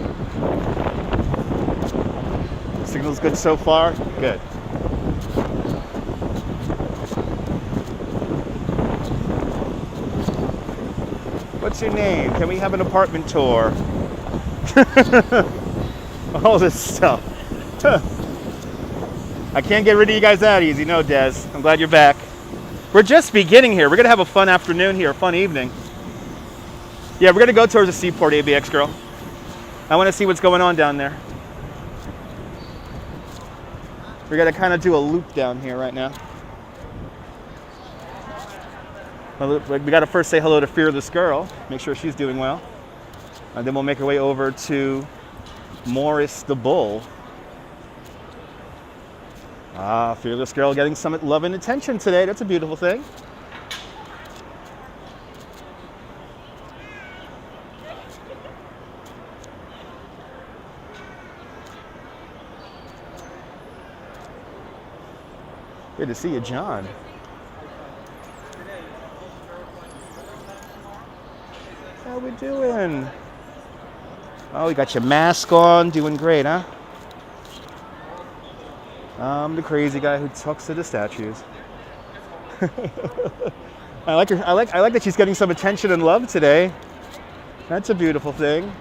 Signal's good so far? Good. What's your name? Can we have an apartment tour? All this stuff. I can't get rid of you guys that easy. No, Des. I'm glad you're back. We're just beginning here. We're going to have a fun afternoon here, a fun evening. Yeah, we're going to go towards the seaport, ABX girl. I want to see what's going on down there. We're going to kind of do a loop down here right now. We got to first say hello to Fearless Girl, make sure she's doing well. And then we'll make our way over to Morris the Bull. Ah, Fearless Girl getting some love and attention today. That's a beautiful thing. Good to see you, John. How we doing? Oh, you got your mask on, doing great, huh? I'm the crazy guy who talks to the statues. I like her. I like that she's getting some attention and love today. That's a beautiful thing.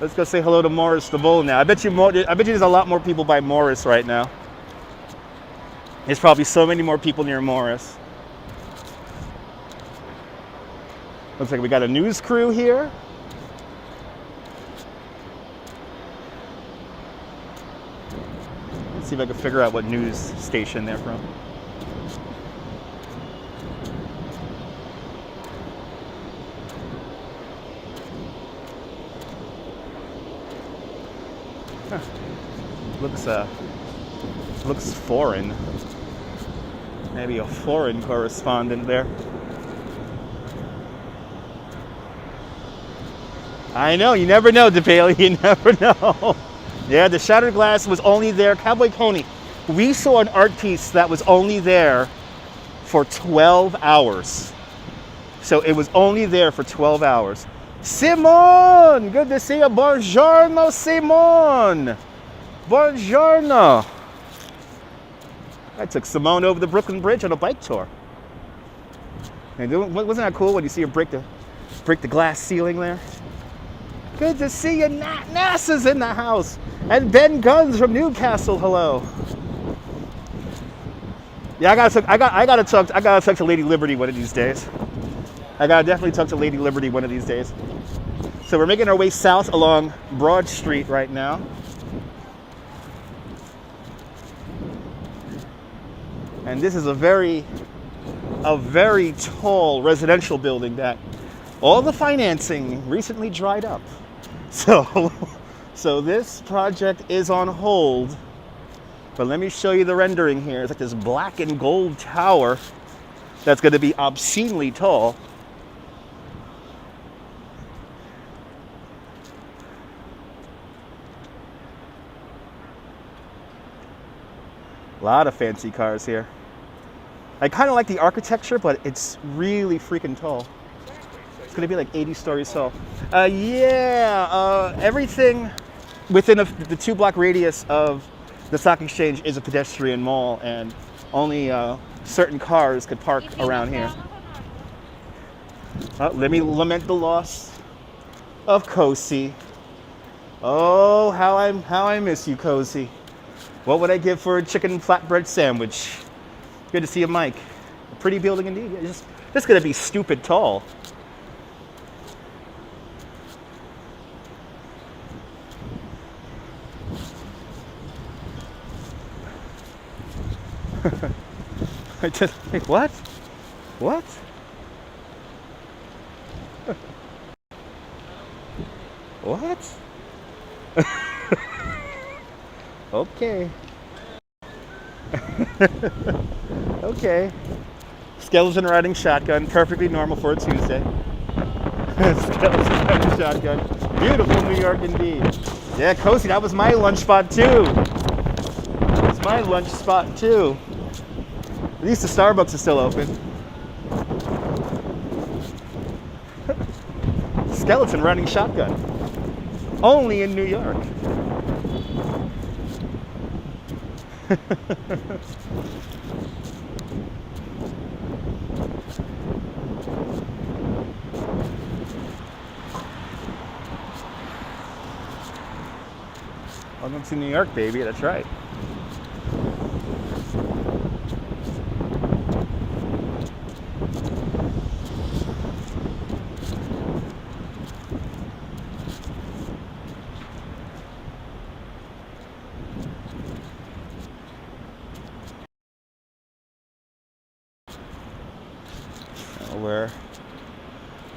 Let's go say hello to Morris the Bull now. I bet you there's a lot more people by Morris right now. There's probably so many more people near Morris. Looks like we got a news crew here. Let's see if I can figure out what news station they're from. Huh. Looks foreign. Maybe a foreign correspondent there. I know, you never know, DeBailey, you never know. Yeah, the shattered glass was only there. Cowboy Coney, we saw an art piece that was only there for 12 hours. So it was only there for 12 hours. Simon, good to see you. Buongiorno, Simon. Buongiorno. I took Simone over the Brooklyn Bridge on a bike tour. And wasn't that cool when you see her break the glass ceiling there? Good to see you. NASA's in the house. And Ben Guns from Newcastle, hello. Yeah, I gotta talk to Lady Liberty one of these days. I gotta definitely talk to Lady Liberty one of these days. So we're making our way south along Broad Street right now. And this is a very a very tall residential building that all the financing recently dried up. So, so this project is on hold. But let me show you the rendering here. It's like this black and gold tower that's going to be obscenely tall. A lot of fancy cars here. I kind of like the architecture, but it's really freaking tall. It's going to be like 80 stories tall. Everything within the 2-block radius of the stock exchange is a pedestrian mall, and only certain cars could park around here. Let me lament the loss of Cozy. Oh, how I miss you, Cozy. What would I give for a chicken flatbread sandwich? Good to see you, Mike. A pretty building indeed. It's just gonna be stupid tall. I just, like, what? What? What? Okay. Okay. Skeleton riding shotgun, perfectly normal for a Tuesday. Skeleton riding shotgun. Beautiful New York indeed. Yeah, Cozy, that was my lunch spot too. That's my lunch spot too. At least the Starbucks is still open. Skeleton riding shotgun. Only in New York. Welcome to New York, baby. That's right.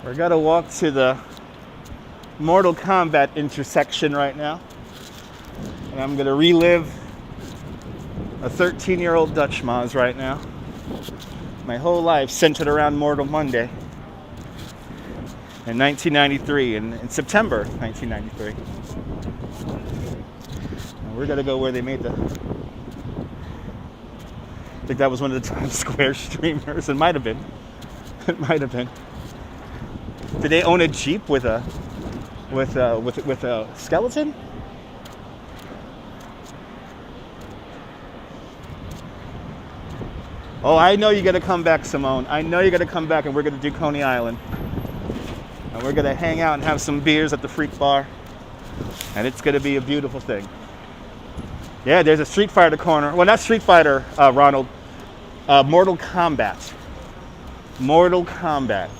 We're gonna walk to the Mortal Kombat intersection right now, and I'm gonna relive a 13-year-old Dutch Moz right now. My whole life centered around Mortal Monday in 1993, in September 1993. And we're gonna go where they made the. I think that was one of the Times Square streamers. It might have been. It might have been. Did they own a Jeep with a skeleton? Oh, I know you're gonna come back, Simone. I know you're gonna come back, and we're gonna do Coney Island, and we're gonna hang out and have some beers at the Freak Bar, and it's gonna be a beautiful thing. Yeah, there's a Street Fighter corner. Well, not Street Fighter, Ronald. Mortal Kombat. Mortal Kombat.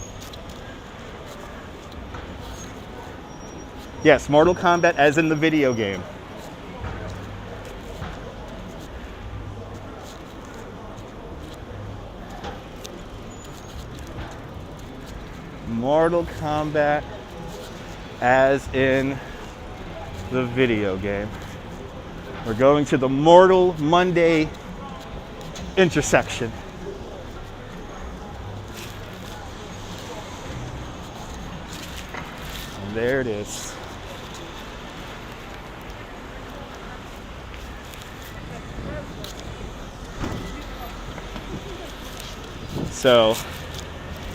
Yes, Mortal Kombat as in the video game. Mortal Kombat as in the video game. We're going to the Mortal Monday intersection. And there it is. So,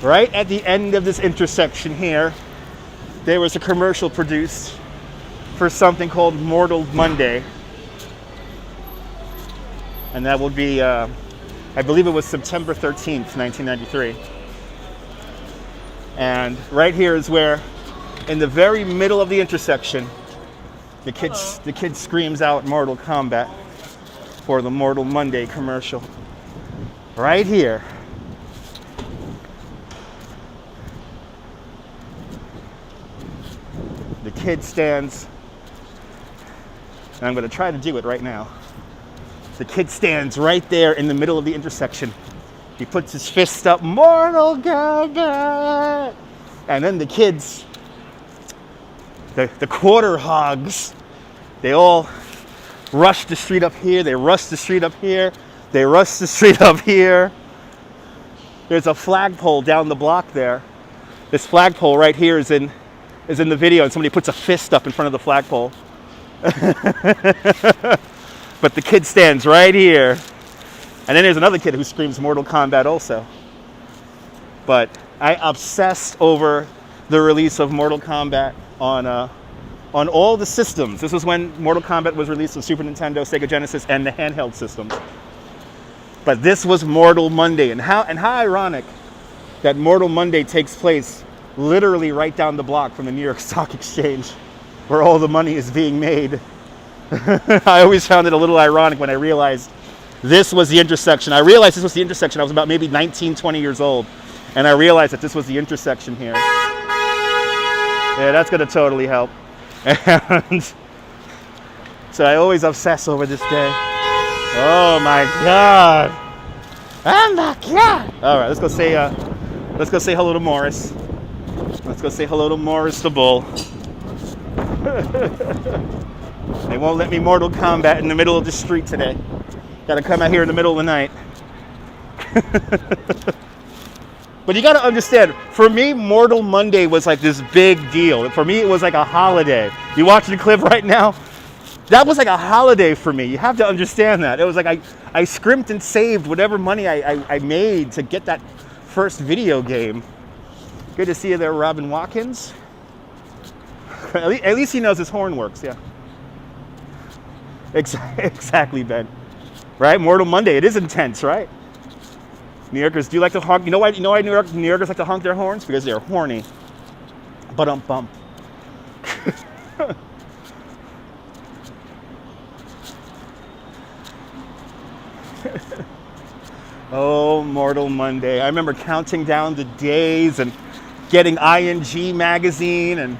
right at the end of this intersection here, there was a commercial produced for something called Mortal Monday. And that will be, I believe it was September 13th, 1993. And right here is where, in the very middle of the intersection, the kid screams out Mortal Kombat for the Mortal Monday commercial. Right here. The kid stands, and I'm going to try to do it right now. The kid stands right there in the middle of the intersection He puts his fist up, Mortal Kombat! And then the kids, the quarter hogs, they all rush the street up here, they rush the street up here, they rush the street up here. There's a flagpole down the block there. This flagpole right here is in the video, and somebody puts a fist up in front of the flagpole. But the kid stands right here. And then there's another kid who screams Mortal Kombat also. But I obsessed over the release of Mortal Kombat on all the systems. This was when Mortal Kombat was released on Super Nintendo, Sega Genesis, and the handheld systems. But this was Mortal Monday, and how ironic that Mortal Monday takes place literally right down the block from the New York Stock Exchange, where all the money is being made. I always found it a little ironic when I realized this was the intersection. I realized this was the intersection. I was about maybe 19, 20 years old, and I realized that this was the intersection here. Yeah, that's gonna totally help. And so I always obsess over this day. Oh my God! Oh my God! All right, let's go say hello to Morris. Let's go say hello to Morris the Bull. They won't let me Mortal Kombat in the middle of the street today. Got to come out here in the middle of the night. But you got to understand, for me, Mortal Monday was like this big deal. For me, it was like a holiday. You watching the clip right now? That was like a holiday for me. You have to understand that. It was like I scrimped and saved whatever money I made to get that first video game. Good to see you there, Robin Watkins. At least he knows his horn works, yeah. Exactly, Ben. Right? Mortal Monday, it is intense, right? New Yorkers do like to honk. You know why New Yorkers like to honk their horns? Because they're horny. Bump. Oh, Mortal Monday. I remember counting down the days and getting ING magazine, and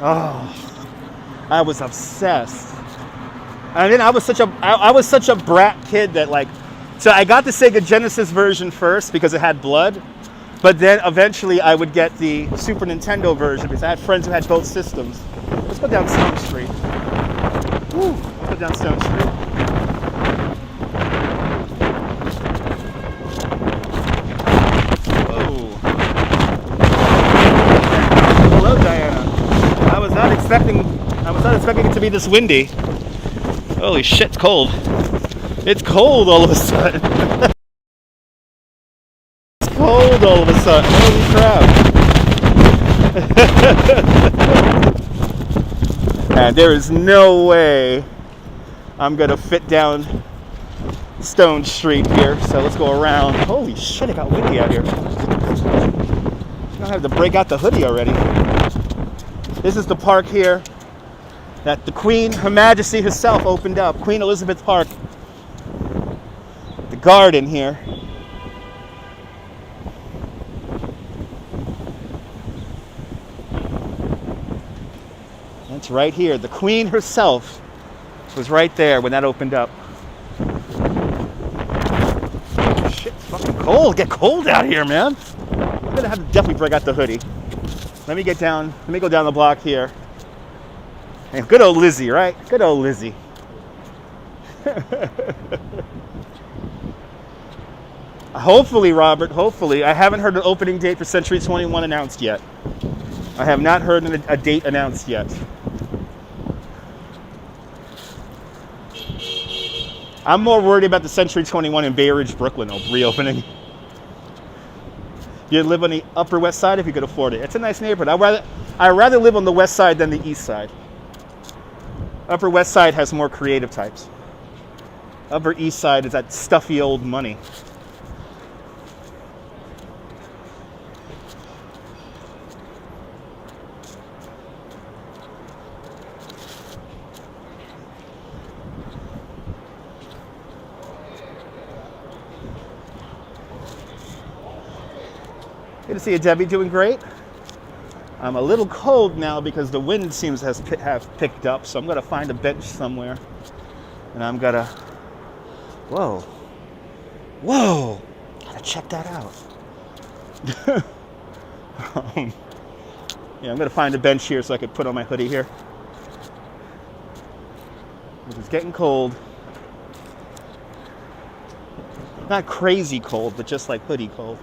I was obsessed. And then I was such a brat kid that, like, so I got the Sega Genesis version first because it had blood, but then eventually I would get the Super Nintendo version because I had friends who had both systems. Let's go down Stone Street. Woo, let's go down Stone Street. Whoa. Hello, Diana. I was not expecting it to be this windy. Holy shit, it's cold. It's cold all of a sudden. It's cold all of a sudden. Holy crap. And there is no way I'm going to fit down Stone Street here. So let's go around. Holy shit, it got windy out here. I have to break out the hoodie already. This is the park here that the Queen, Her Majesty herself, opened up. Queen Elizabeth Park. The garden here. That's right here. The Queen herself was right there when that opened up. Shit, it's fucking cold. Get cold out here, man. I'm gonna have to definitely break out the hoodie. Let me go down the block here. And good old Lizzie, right? Good old Lizzie. Hopefully, Robert, hopefully. I haven't heard an opening date for Century 21 announced yet. I have not heard a date announced yet. I'm more worried about the Century 21 in Bay Ridge, Brooklyn reopening. You live on the Upper West Side if you could afford it. It's a nice neighborhood. I'd rather live on the West Side than the East Side. Upper West Side has more creative types. Upper East Side is that stuffy old money. Good to see you, Debbie. Doing great. I'm a little cold now because the wind seems to have picked up, so I'm going to find a bench somewhere. And I'm going to... Whoa. gotta check that out. Yeah, I'm gonna find a bench here so I could put on my hoodie here. It's getting cold. Not crazy cold, but just like hoodie cold.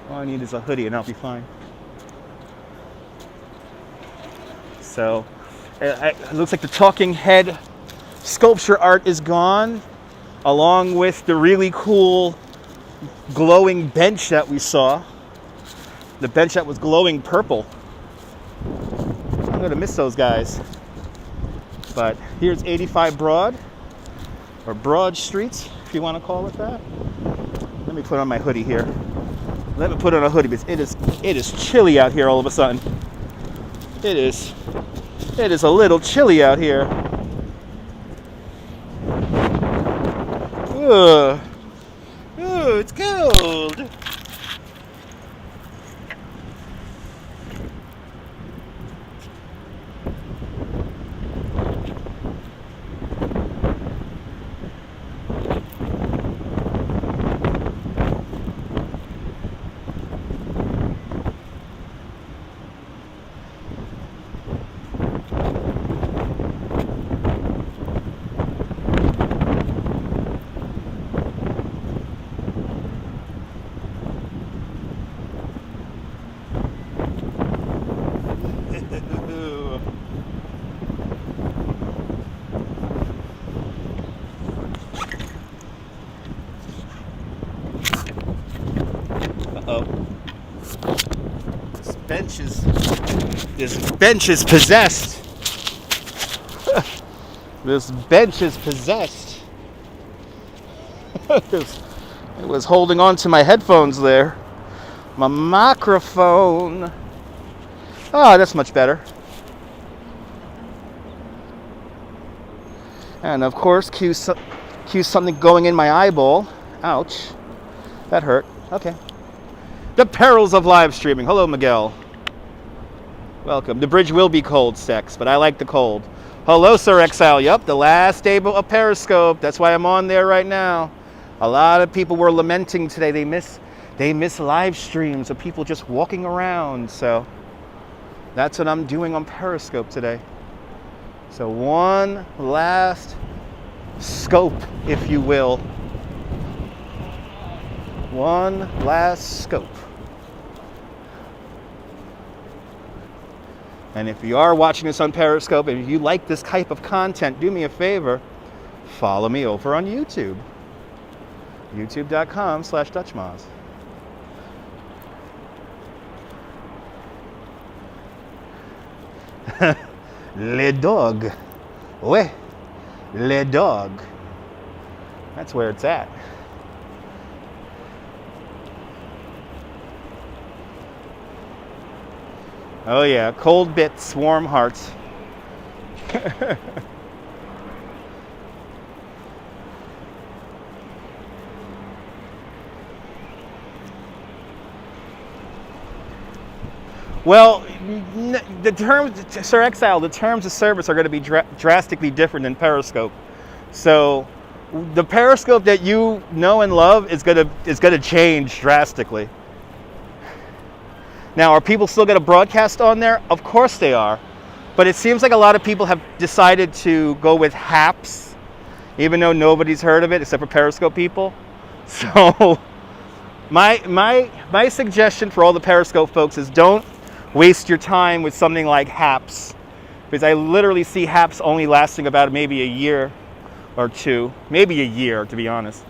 All I need is a hoodie and I'll be fine. So, it looks like the talking head sculpture art is gone, along with the really cool glowing bench that we saw. The bench that was glowing purple. I'm gonna miss those guys. But here's 85 Broad, or Broad Street, if you want to call it that. Let me put on my hoodie here. Let me put on a hoodie because it is chilly out here all of a sudden. It is a little chilly out here. Ugh. Ooh, it's cold. This bench is possessed. This bench is possessed. It was holding on to my headphones there. My microphone. Oh, that's much better. And of course, cue something going in my eyeball. Ouch. That hurt. Okay. The perils of live streaming. Hello, Miguel. Welcome. The bridge will be cold, Sex, but I like the cold. Hello, Sir Exile. Yup, the last day of Periscope. That's why I'm on there right now. A lot of people were lamenting today. They miss live streams of people just walking around. So that's what I'm doing on Periscope today. So one last scope, if you will. One last scope. And if you are watching this on Periscope, and if you like this type of content, do me a favor, follow me over on YouTube. YouTube.com/DutchMoz. Le dog. Ouais. Le dog. That's where it's at. Oh yeah, cold bits, warm hearts. Well, the terms, Sir Exile, the terms of service are going to be drastically different than Periscope. So the Periscope that you know and love is going to change drastically. Now, are people still going to broadcast on there? Of course they are. But it seems like a lot of people have decided to go with HAPS, even though nobody's heard of it except for Periscope people. So my suggestion for all the Periscope folks is don't waste your time with something like HAPS, because I literally see HAPS only lasting about maybe a year or two, maybe a year, to be honest.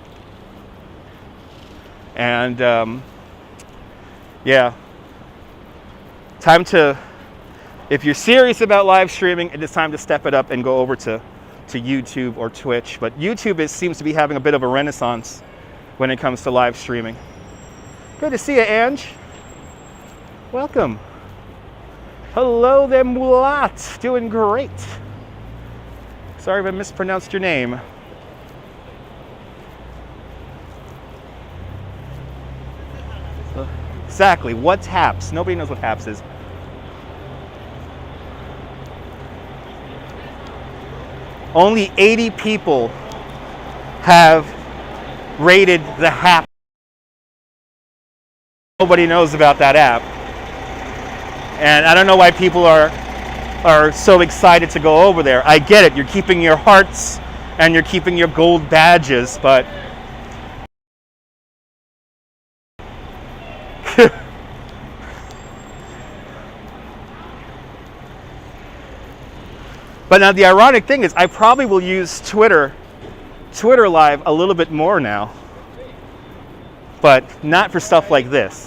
And yeah, time to, if you're serious about live streaming, it is time to step it up and go over to YouTube or Twitch. But YouTube seems to be having a bit of a renaissance when it comes to live streaming. Good to see you, Ange. Welcome. Hello there, Mulat. Doing great. Sorry if I mispronounced your name. Exactly. What's HAPS? Nobody knows what HAPS is. Only 80 people have rated the HAPS Nobody knows about that app. And I don't know why people are so excited to go over there. I get it. You're keeping your hearts and you're keeping your gold badges, but but now the ironic thing is I probably will use Twitter Live a little bit more now, but not for stuff like this.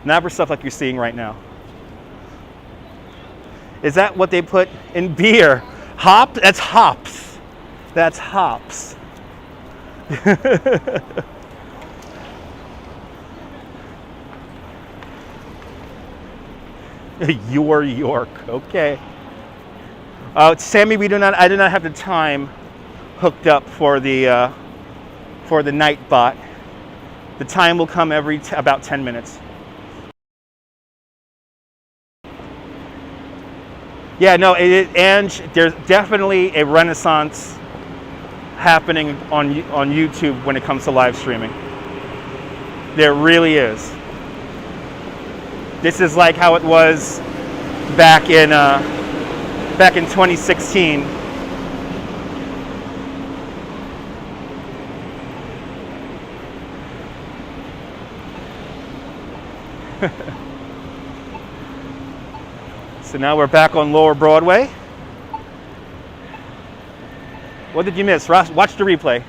Not for stuff like you're seeing right now. Is that what they put in beer? Hop? That's hops. That's hops. Your York. Okay. Sammy, I do not have the time hooked up for the night bot. The time will come every about 10 minutes. Yeah, no, and there's definitely a renaissance happening on YouTube when it comes to live streaming. There really is. This is like how it was back in 2016. So now we're back on Lower Broadway. What did you miss? Ross, watch the replay.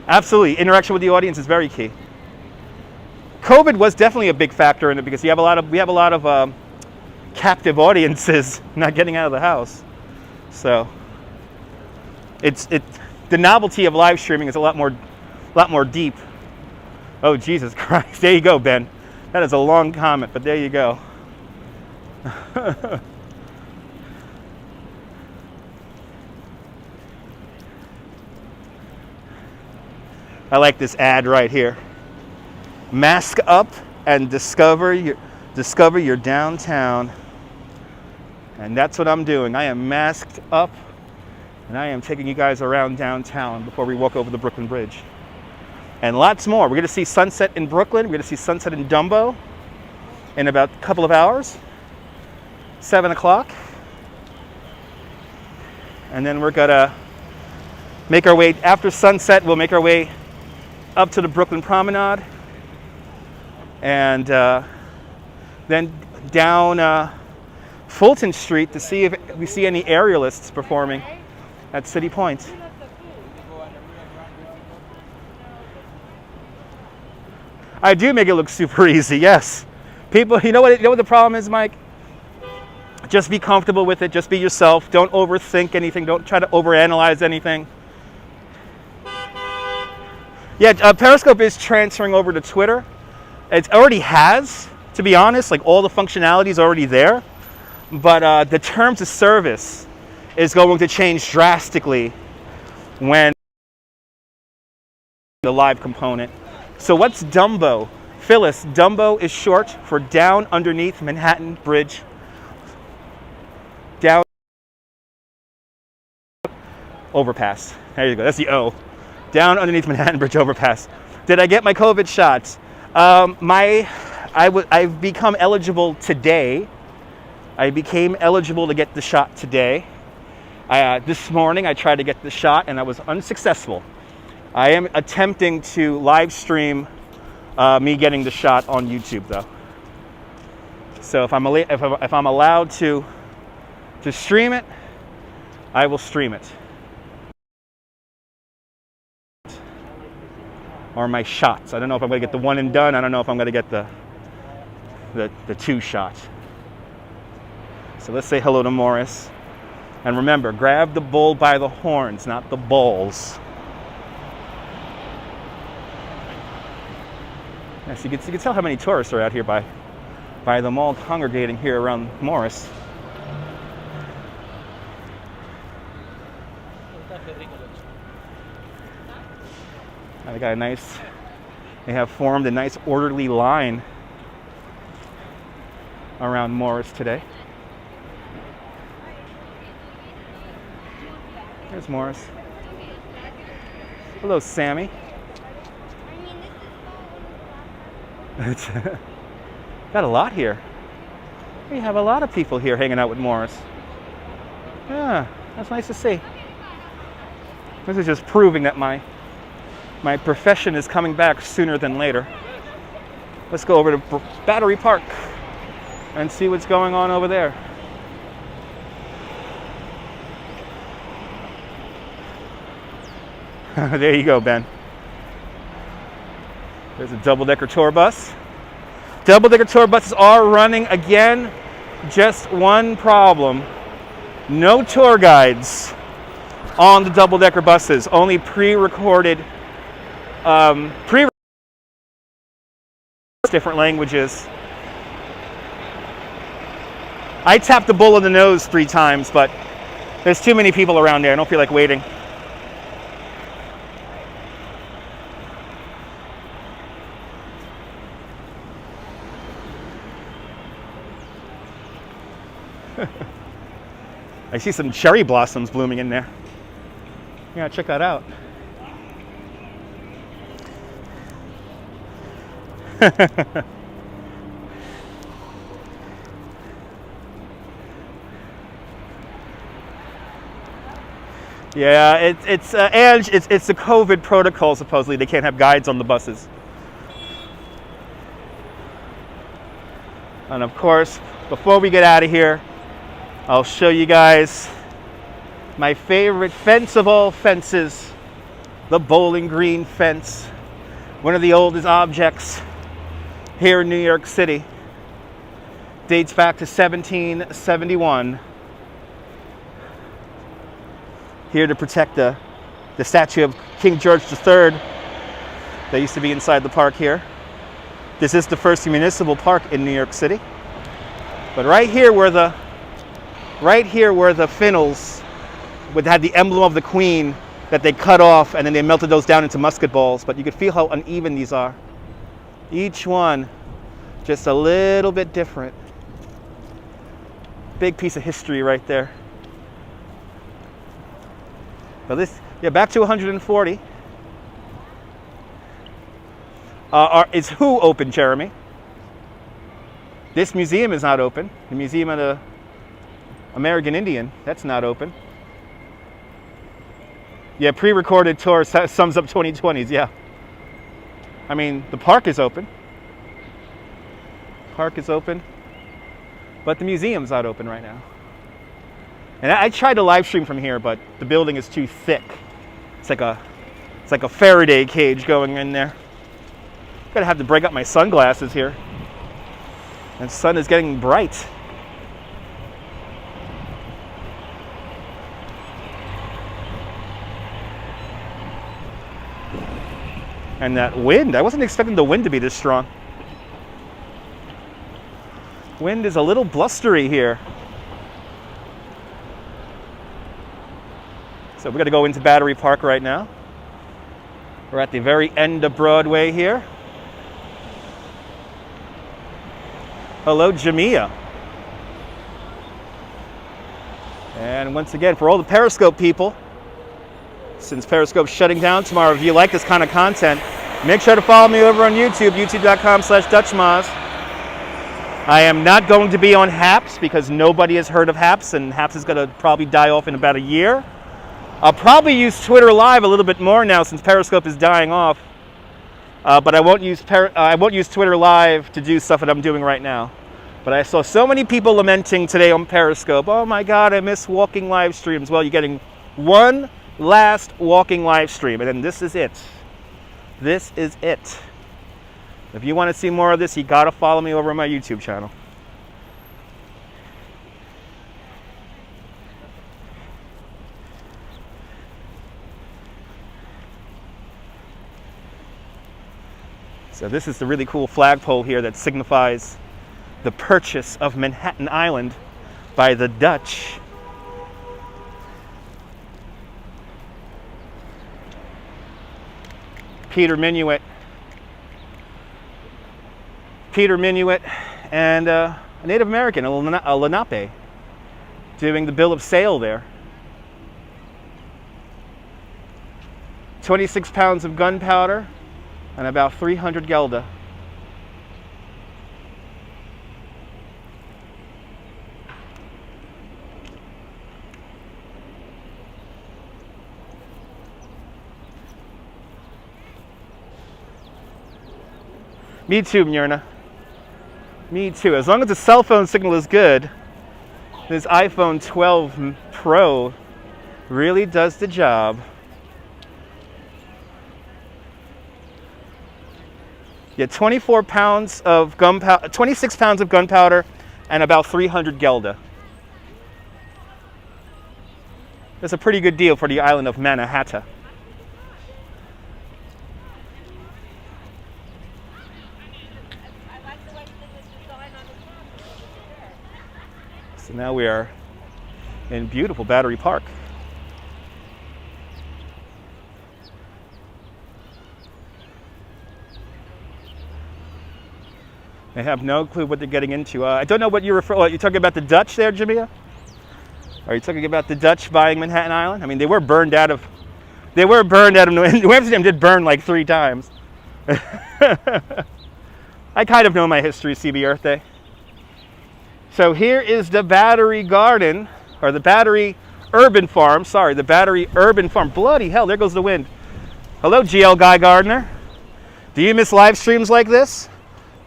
Absolutely, interaction with the audience is very key. COVID was definitely a big factor in it because we have a lot of captive audiences not getting out of the house. So the novelty of live streaming is a lot more deep. Oh, Jesus Christ. There you go, Ben. That is a long comment, but there you go. I like this ad right here. Mask up and discover your downtown. And that's what I'm doing. I am masked up and I am taking you guys around downtown before we walk over the Brooklyn Bridge. And lots more. We're going to see sunset in Brooklyn. We're going to see sunset in Dumbo in about a couple of hours, 7 o'clock. And then we're going to make our way, after sunset, we'll make our way up to the Brooklyn Promenade. And then down Fulton Street to see if we see any aerialists performing at City Point. I do make it look super easy, yes. People, you know what the problem is, Mike? Just be comfortable with it. Just be yourself. Don't overthink anything. Don't try to overanalyze anything. Yeah, Periscope is transferring over to Twitter. It already has, to be honest. Like, all the functionality is already there. But the terms of service is going to change drastically when the live component. So what's DUMBO? Phyllis, DUMBO is short for Down Underneath Manhattan Bridge. Down Overpass. There you go. That's the O. Down Underneath Manhattan Bridge Overpass. Did I get my COVID shots? I've become eligible today. I became eligible to get the shot today. This morning I tried to get the shot and I was unsuccessful. I am attempting to live stream me getting the shot on YouTube, though. So if I'm allowed to stream it, I will stream it. Or my shots. I don't know if I'm going to get the one and done. I don't know if I'm going to get the two shot. So let's say hello to Morris. And remember, grab the bull by the horns, not the balls. Yes, you can tell how many tourists are out here by them all congregating here around Morris. They have formed a nice orderly line around Morris today. There's Morris. Hello, Sammy. It's got a lot here. We have a lot of people here hanging out with Morris. Yeah, that's nice to see. This is just proving that my profession is coming back sooner than later. Let's go over to Battery Park and see what's going on over there. There you go, Ben. There's a double-decker tour bus. Double-decker tour buses are running again. Just one problem. No tour guides on the double-decker buses. Only pre-recorded, different languages. I tapped the bull in the nose 3 times, but there's too many people around there. I don't feel like waiting. I see some cherry blossoms blooming in there. Yeah, check that out. Yeah, it's the COVID protocol. Supposedly, they can't have guides on the buses. And of course, before we get out of here, I'll show you guys my favorite fence of all fences, the Bowling Green fence, one of the oldest objects here in New York City. Dates back to 1771. Here to protect the statue of King George III that used to be inside the park here. This is the first municipal park in New York City. But right here where the funnels had the emblem of the Queen that they cut off, and then they melted those down into musket balls. But you could feel how uneven these are. Each one just a little bit different. Big piece of history right there. But this, yeah, back to 140. Is who open, Jeremy? This museum is not open. The Museum of the American Indian, that's not open. Yeah, pre-recorded tour sums up 2020s, yeah. I mean, the park is open. Park is open. But the museum's not open right now. And I tried to live stream from here, but the building is too thick. It's like a Faraday cage going in there. Gonna have to break up my sunglasses here. And the sun is getting bright. And that wind, I wasn't expecting the wind to be this strong. Wind is a little blustery here. So we're gonna go into Battery Park right now. We're at the very end of Broadway here. Hello, Jamia. And once again, for all the Periscope people, since Periscope's shutting down tomorrow, if you like this kind of content, make sure to follow me over on YouTube, youtube.com/DutchMoz. I am not going to be on Haps because nobody has heard of Haps, and Haps is going to probably die off in about a year. I'll probably use Twitter Live a little bit more now since Periscope is dying off. But I won't use Twitter Live to do stuff that I'm doing right now. But I saw so many people lamenting today on Periscope, oh my God, I miss walking live streams. Well, you're getting one last walking live stream, and then this is it. This is it. If you want to see more of this, you got to follow me over on my YouTube channel. So this is the really cool flagpole here that signifies the purchase of Manhattan Island by the Dutch. Peter Minuit and a Native American, a Lenape, doing the bill of sale there. 26 pounds of gunpowder, and about 300 Gelda. Me too, Myrna. Me too. As long as the cell phone signal is good, this iPhone 12 Pro really does the job. Yeah, 24 pounds of gunpowder, 26 pounds of gunpowder, and about 300 Gelda. That's a pretty good deal for the island of Mannahatta. So now we are in beautiful Battery Park. I have no clue what they're getting into. I don't know what you're referring. You're talking about the Dutch there, Jamia? Are you talking about the Dutch buying Manhattan Island? I mean, they were burned out of. New Amsterdam did burn like 3 times. I kind of know my history, CB Earth Day. So here is the Battery Garden, or the Battery Urban Farm. Sorry, the Battery Urban Farm. Bloody hell, there goes the wind. Hello, GL Guy Gardner. Do you miss live streams like this?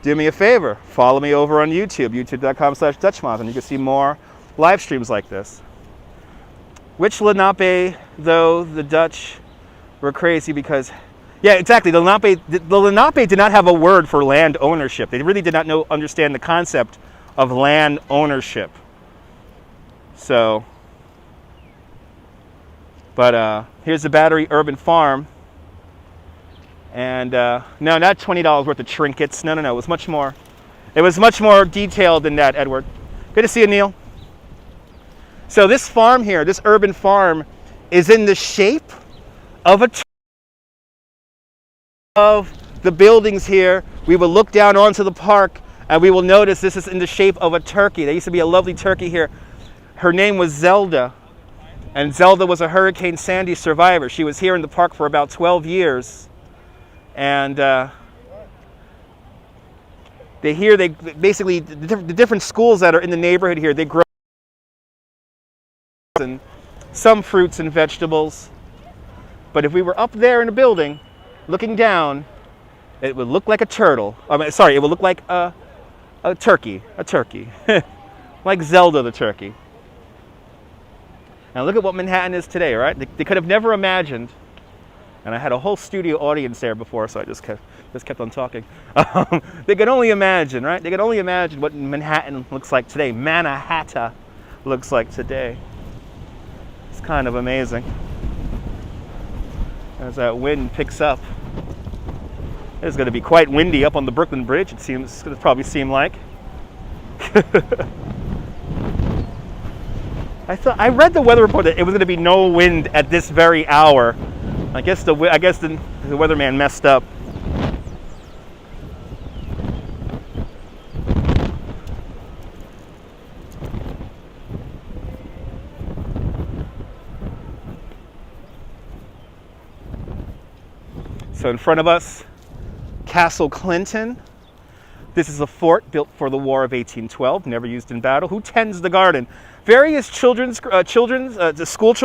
Do me a favor, follow me over on YouTube, youtube.com/DutchMoth, and you can see more live streams like this. Which Lenape, though, the Dutch were crazy because, yeah, exactly, the Lenape did not have a word for land ownership. They really did not understand the concept of land ownership. So, but here's the Battery Urban Farm. And no, not $20 worth of trinkets. No. It was much more. It was much more detailed than that, Edward. Good to see you, Neil. So this farm here, this urban farm, is in the shape of of the buildings here. We will look down onto the park, and we will notice this is in the shape of a turkey. There used to be a lovely turkey here. Her name was Zelda, and Zelda was a Hurricane Sandy survivor. She was here in the park for about 12 years. And they basically, the different schools that are in the neighborhood here, they grow and some fruits and vegetables. But if we were up there in a building, looking down, it would look like a turtle. I mean, sorry, it would look like a turkey, like Zelda the turkey. Now look at what Manhattan is today, right? They could have never imagined. And I had a whole studio audience there before, so I just kept on talking. They could only imagine, right? They could only imagine what Manhattan looks like today. Mannahatta looks like today. It's kind of amazing. As that wind picks up. It's going to be quite windy up on the Brooklyn Bridge, it seems. It's going to probably seem like. I read the weather report that it was going to be no wind at this very hour. I guess the weatherman messed up. So in front of us, Castle Clinton. This is a fort built for the War of 1812, never used in battle. Who tends the garden? Various the school children.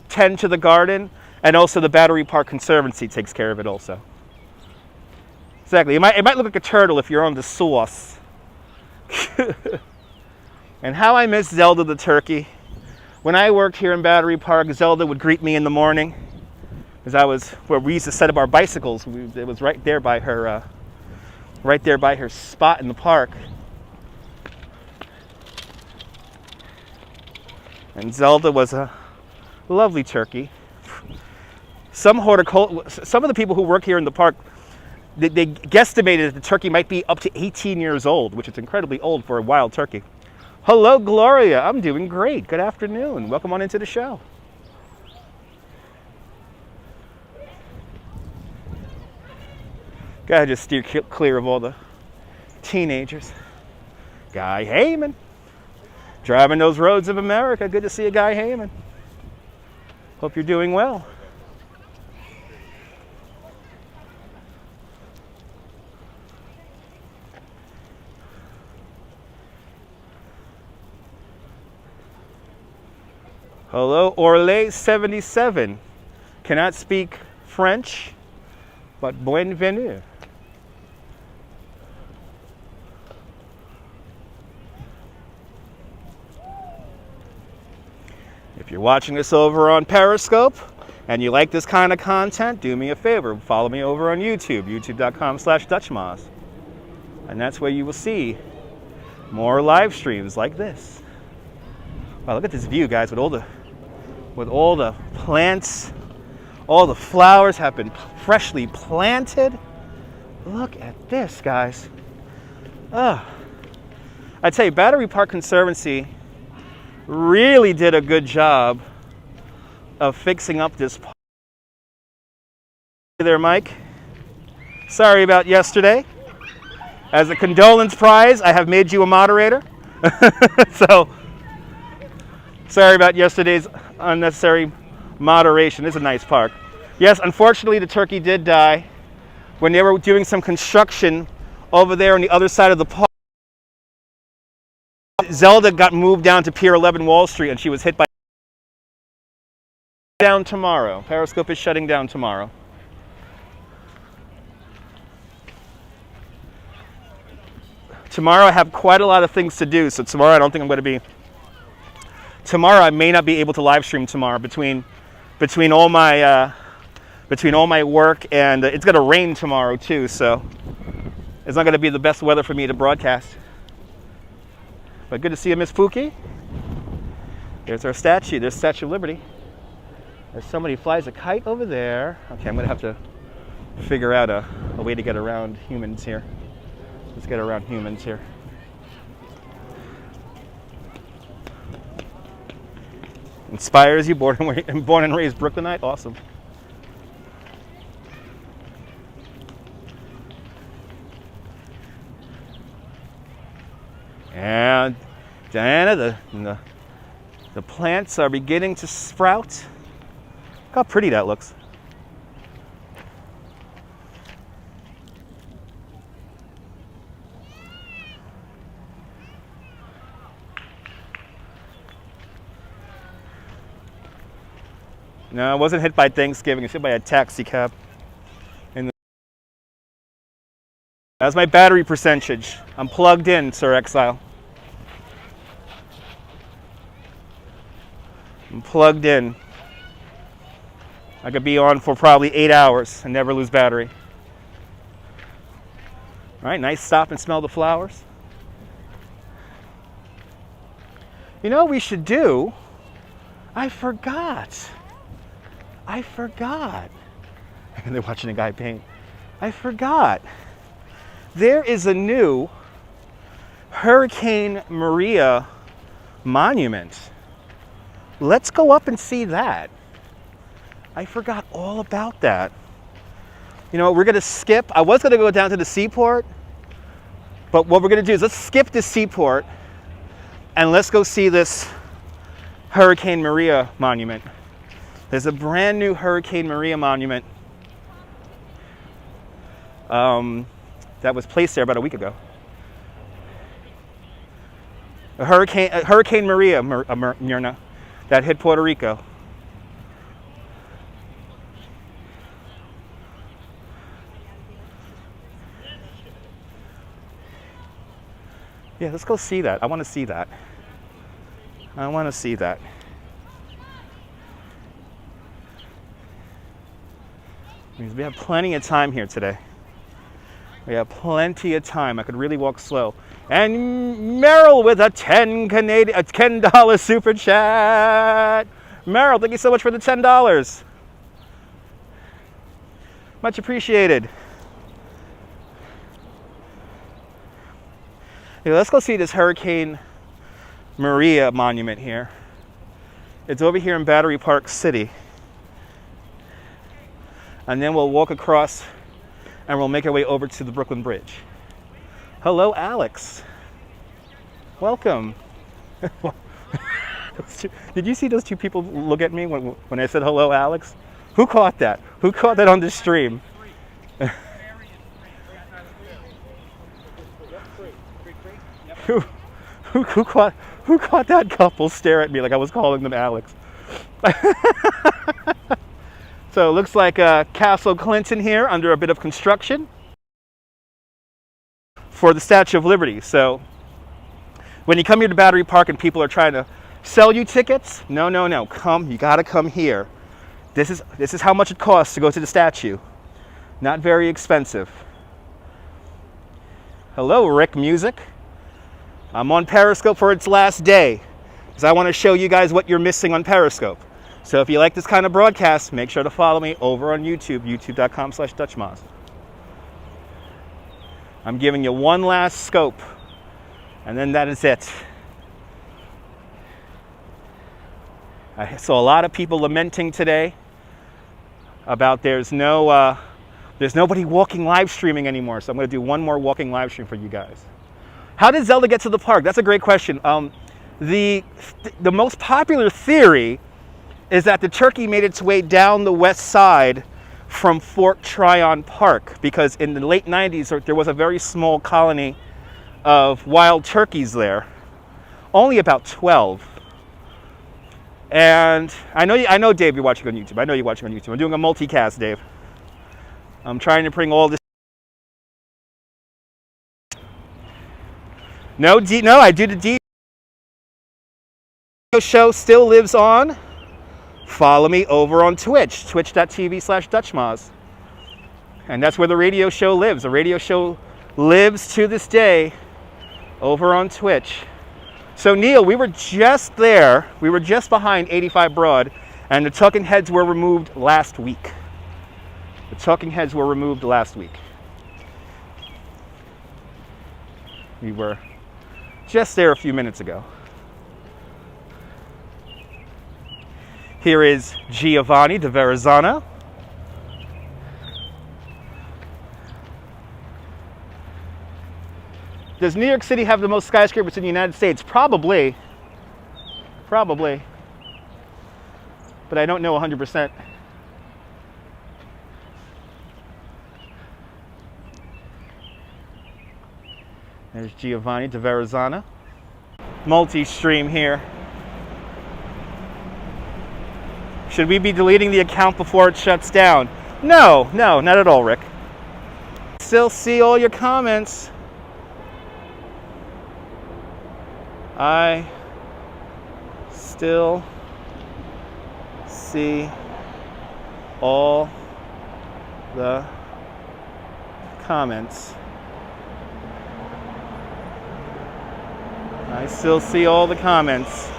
Tend to the garden, and also the Battery Park Conservancy takes care of it also. Exactly. It might look like a turtle if you're on the sauce. And how I miss Zelda the turkey. When I worked here in Battery Park, Zelda would greet me in the morning, because I was where we used to set up our bicycles. It was right there by her spot in the park. And Zelda was a lovely turkey. Some of the people who work here in the park, they guesstimated that the turkey might be up to 18 years old, which is incredibly old for a wild turkey. Hello, Gloria. I'm doing great. Good afternoon. Welcome on into the show. Gotta just steer clear of all the teenagers. Guy Heyman. Driving those roads of America. Good to see you, Guy Heyman. Hope you're doing well. Hello, Orlay77. Cannot speak French, but bienvenue. If you're watching this over on Periscope and you like this kind of content, do me a favor. Follow me over on YouTube, youtube.com/DutchMoz. And that's where you will see more live streams like this. Wow, look at this view, guys, with all the plants, all the flowers have been freshly planted. Look at this, guys. I'd tell you, Battery Park Conservancy really did a good job of fixing up this park. Hey there, Mike. Sorry about yesterday. As a condolence prize, I have made you a moderator. So, sorry about yesterday's unnecessary moderation. It's a nice park. Yes, unfortunately, the turkey did die when they were doing some construction over there on the other side of the park. Zelda got moved down to Pier 11 Wall Street and she was hit by down tomorrow. Periscope is shutting down tomorrow. Tomorrow I have quite a lot of things to do, so tomorrow I don't think I'm going to be. Tomorrow I may not be able to live stream tomorrow between all my work, and it's going to rain tomorrow too, so it's not going to be the best weather for me to broadcast. But good to see you, Miss Pookie. There's our statue. There's Statue of Liberty. There's somebody who flies a kite over there. Okay, I'm going to have to figure out a way to get around humans here. Let's get around humans here. Inspires you, born and raised Brooklynite? Awesome. And Diana, the plants are beginning to sprout. Look how pretty that looks. No, I wasn't hit by Thanksgiving. I was hit by a taxi cab. That's my battery percentage. I'm plugged in, Sir Exile. I'm plugged in. I could be on for probably 8 hours and never lose battery. All right, nice stop and smell the flowers. You know what we should do? I forgot. And they're watching a guy paint. I forgot. There is a new Hurricane Maria monument. Let's go up and see that. I forgot all about that. You know, we're going to skip. I was going to go down to the seaport, but what we're going to do is let's skip the seaport and let's go see this Hurricane Maria monument. There's a brand new Hurricane Maria monument that was placed there about a week ago. Hurricane Maria, Myrna, that hit Puerto Rico. Yeah, let's go see that. I want to see that. We have plenty of time here today. We have plenty of time. I could really walk slow. And Meryl with a $10 super chat. Meryl, thank you so much for the $10. Much appreciated. Hey, let's go see this Hurricane Maria monument here. It's over here in Battery Park City. And then we'll walk across and we'll make our way over to the Brooklyn Bridge. Hello, Alex. Welcome. Did you see those two people look at me when I said hello, Alex? Who caught that? Who caught that on the stream? Who caught that couple stare at me like I was calling them Alex? So it looks like Castle Clinton here under a bit of construction for the Statue of Liberty. So when you come here to Battery Park and people are trying to sell you tickets, no, come, you gotta come here. This is how much it costs to go to the statue. Not very expensive. Hello, Rick Music. I'm on Periscope for its last day because I want to show you guys what you're missing on Periscope. So if you like this kind of broadcast, make sure to follow me over on YouTube, youtube.com/DutchMoz. I'm giving you one last scope, and then that is it. I saw a lot of people lamenting today about there's nobody walking live streaming anymore. So I'm going to do one more walking live stream for you guys. How did Zelda get to the park? That's a great question. The most popular theory is that the turkey made its way down the west side from Fort Tryon Park, because in the late 90s there was a very small colony of wild turkeys there, only about 12. And I know Dave, you're watching on YouTube. I know you're watching on YouTube. I'm doing a multicast, Dave. I'm trying to bring all this. No, I do the D show still lives on. Follow me over on Twitch, twitch.tv/DutchMoz. And that's where the radio show lives. The radio show lives to this day over on Twitch. So Neil, we were just there. We were just behind 85 Broad, and the talking heads were removed last week. The talking heads were removed last week. We were just there a few minutes ago. Here is Giovanni de Verrazzano. Does New York City have the most skyscrapers in the United States? Probably. Probably. But I don't know 100%. There's Giovanni de Verrazzano. Multi-stream here. Should we be deleting the account before it shuts down? No, not at all, Rick. Still see all your comments. I still see all the comments. I still see all the comments.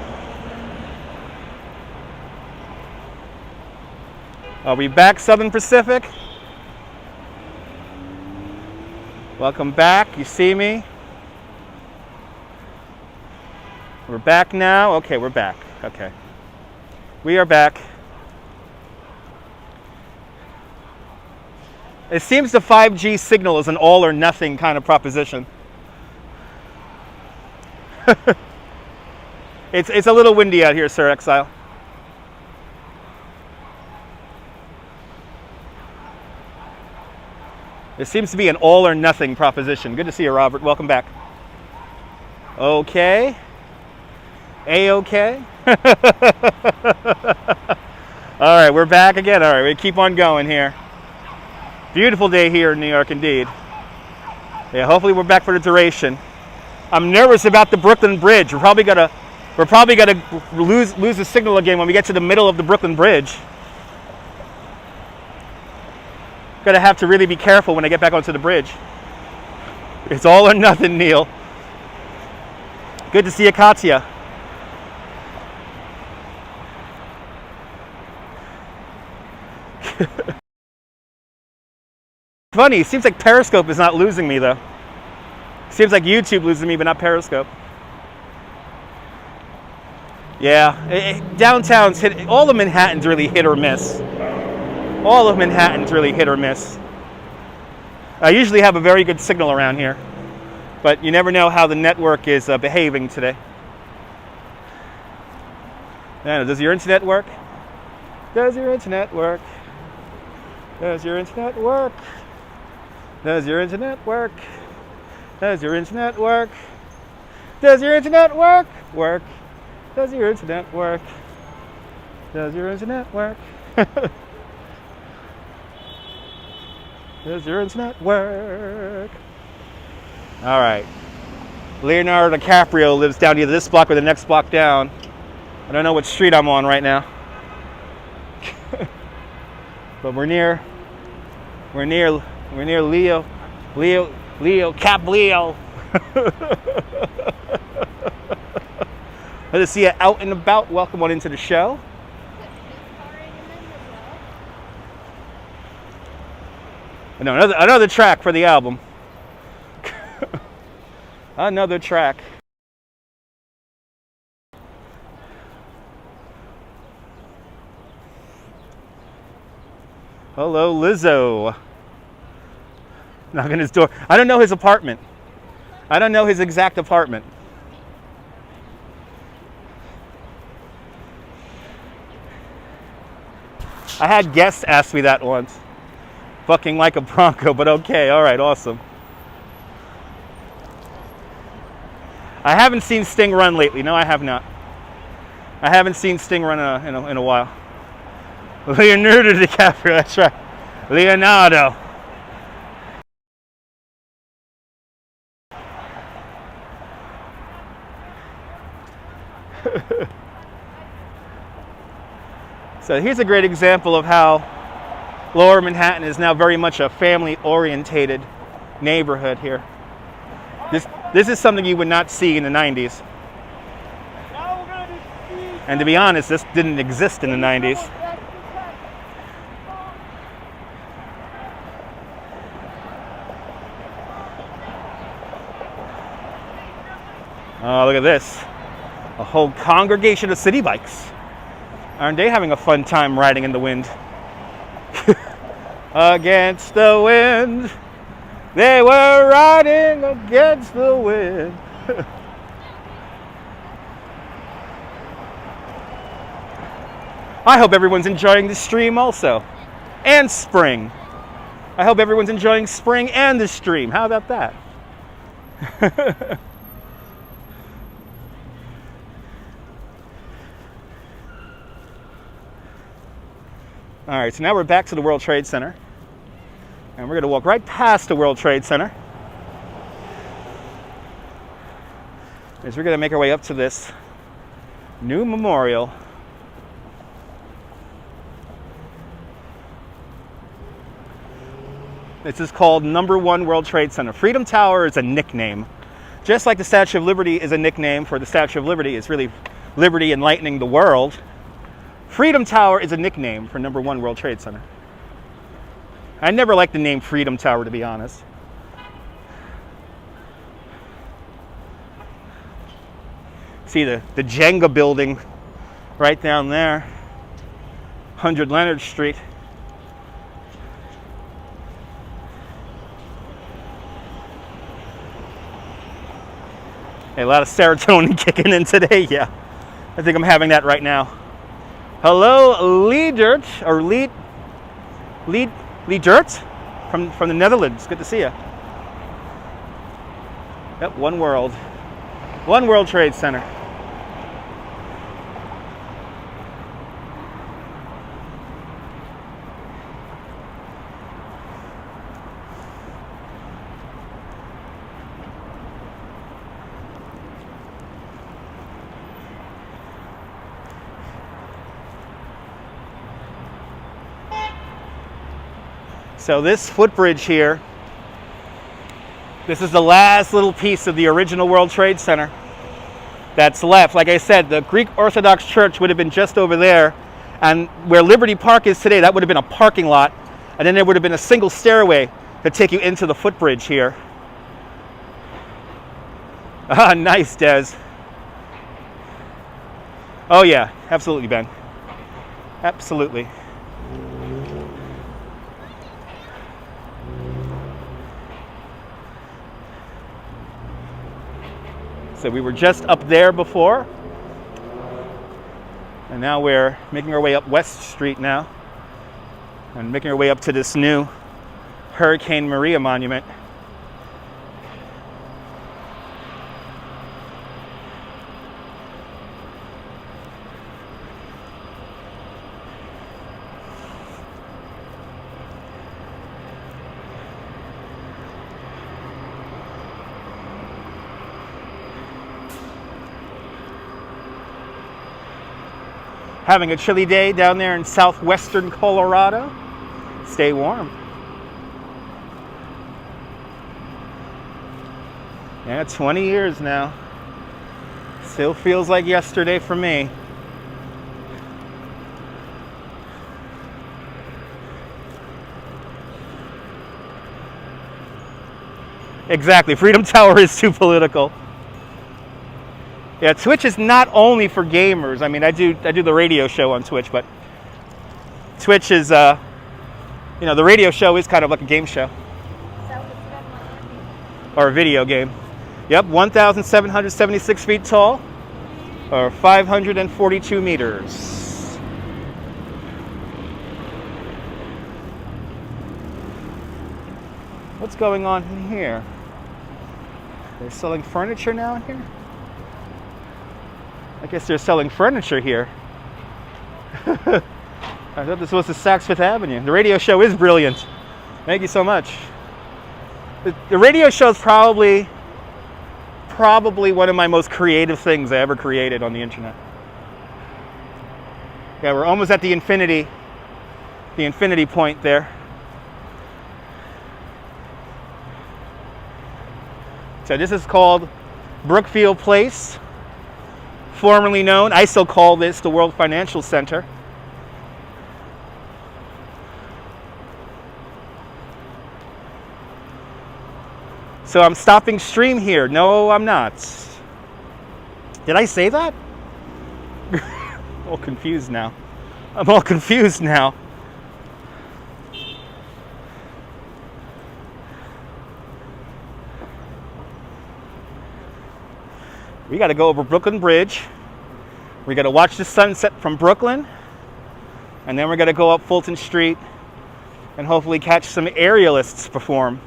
Are we back, Southern Pacific? Welcome back. You see me? We're back now? Okay, we're back. Okay. We are back. It seems the 5G signal is an all or nothing kind of proposition. It's a little windy out here, Sir Exile. It seems to be an all or nothing proposition. Good to see you, Robert. Welcome back. Okay. A-okay. All right, we're back again. All right, we keep on going here. Beautiful day here in New York, indeed. Yeah, hopefully we're back for the duration. I'm nervous about the Brooklyn Bridge. We're probably gonna lose the signal again when we get to the middle of the Brooklyn Bridge. Gonna have to really be careful when I get back onto the bridge. It's all or nothing, Neil. Good to see you, Katya. Funny, it seems like Periscope is not losing me though. Seems like YouTube losing me, but not Periscope. Yeah, downtown's hit. All of Manhattan's really hit or miss. All of Manhattan's really hit or miss. I usually have a very good signal around here, but you never know how the network is behaving today. And does your internet work? Does your internet work? Does your internet work? Does your internet work? Does your internet work? Does your internet work? Work. Does your internet work? Does your internet work? Does your internet work? All right. Leonardo DiCaprio lives down either this block or the next block down. I don't know what street I'm on right now. But we're near Leo, Cap Leo. Good to see you out and about. Welcome on into the show. No, another track for the album. Another track. Hello, Lizzo. Knocking his door. I don't know his apartment. I don't know his exact apartment. I had guests ask me that once. Fucking like a Bronco, but okay, all right, awesome. I haven't seen Sting run lately. No, I have not. I haven't seen Sting run in a while. Leonardo DiCaprio, that's right. Leonardo. So here's a great example of how Lower Manhattan is now very much a family-orientated neighborhood here. This is something you would not see in the 90s. And to be honest, this didn't exist in the 90s. Oh, look at this. A whole congregation of city bikes. Aren't they having a fun time riding in the wind? Against the wind. They were riding against the wind. I hope everyone's enjoying the stream also. And spring. I hope everyone's enjoying spring and the stream. How about that? All right, so now we're back to the World Trade Center. And we're going to walk right past the World Trade Center. As we're going to make our way up to this new memorial. This is called #1 World Trade Center. Freedom Tower is a nickname. Just like the Statue of Liberty is a nickname for the Statue of Liberty. It's really liberty enlightening the world. Freedom Tower is a nickname for #1 World Trade Center. I never liked the name Freedom Tower, to be honest. See the Jenga building right down there. 100 Leonard Street. Hey, a lot of serotonin kicking in today, yeah. I think I'm having that right now. Hello, Lee Dirt, or Lee Dirt from the Netherlands. Good to see you. Yep, One World Trade Center. So this footbridge here, this is the last little piece of the original World Trade Center that's left. Like I said, the Greek Orthodox Church would have been just over there, and where Liberty Park is today, that would have been a parking lot, and then there would have been a single stairway to take you into the footbridge here. Ah, nice, Des. Oh yeah, absolutely, Ben. Absolutely. So we were just up there before. And now we're making our way up West Street now, and making our way up to this new Hurricane Maria monument. Having a chilly day down there in southwestern Colorado. Stay warm. Yeah, 20 years now. Still feels like yesterday for me. Exactly, Freedom Tower is too political. Yeah, Twitch is not only for gamers. I mean, I do the radio show on Twitch, but Twitch is, the radio show is kind of like a game show. Or a video game. Yep, 1,776 feet tall, or 542 meters. What's going on in here? They're selling furniture now in here? I guess they're selling furniture here. I thought this was the Saks Fifth Avenue. The radio show is brilliant. Thank you so much. The radio show is probably one of my most creative things I ever created on the internet. Yeah, we're almost at the infinity point there. So this is called Brookfield Place. Formerly known, I still call this the World Financial Center. So I'm stopping stream here. No, I'm not. Did I say that? I'm all confused now. We got to go over Brooklyn Bridge. We got to watch the sunset from Brooklyn. And then we're going to go up Fulton Street and hopefully catch some aerialists perform.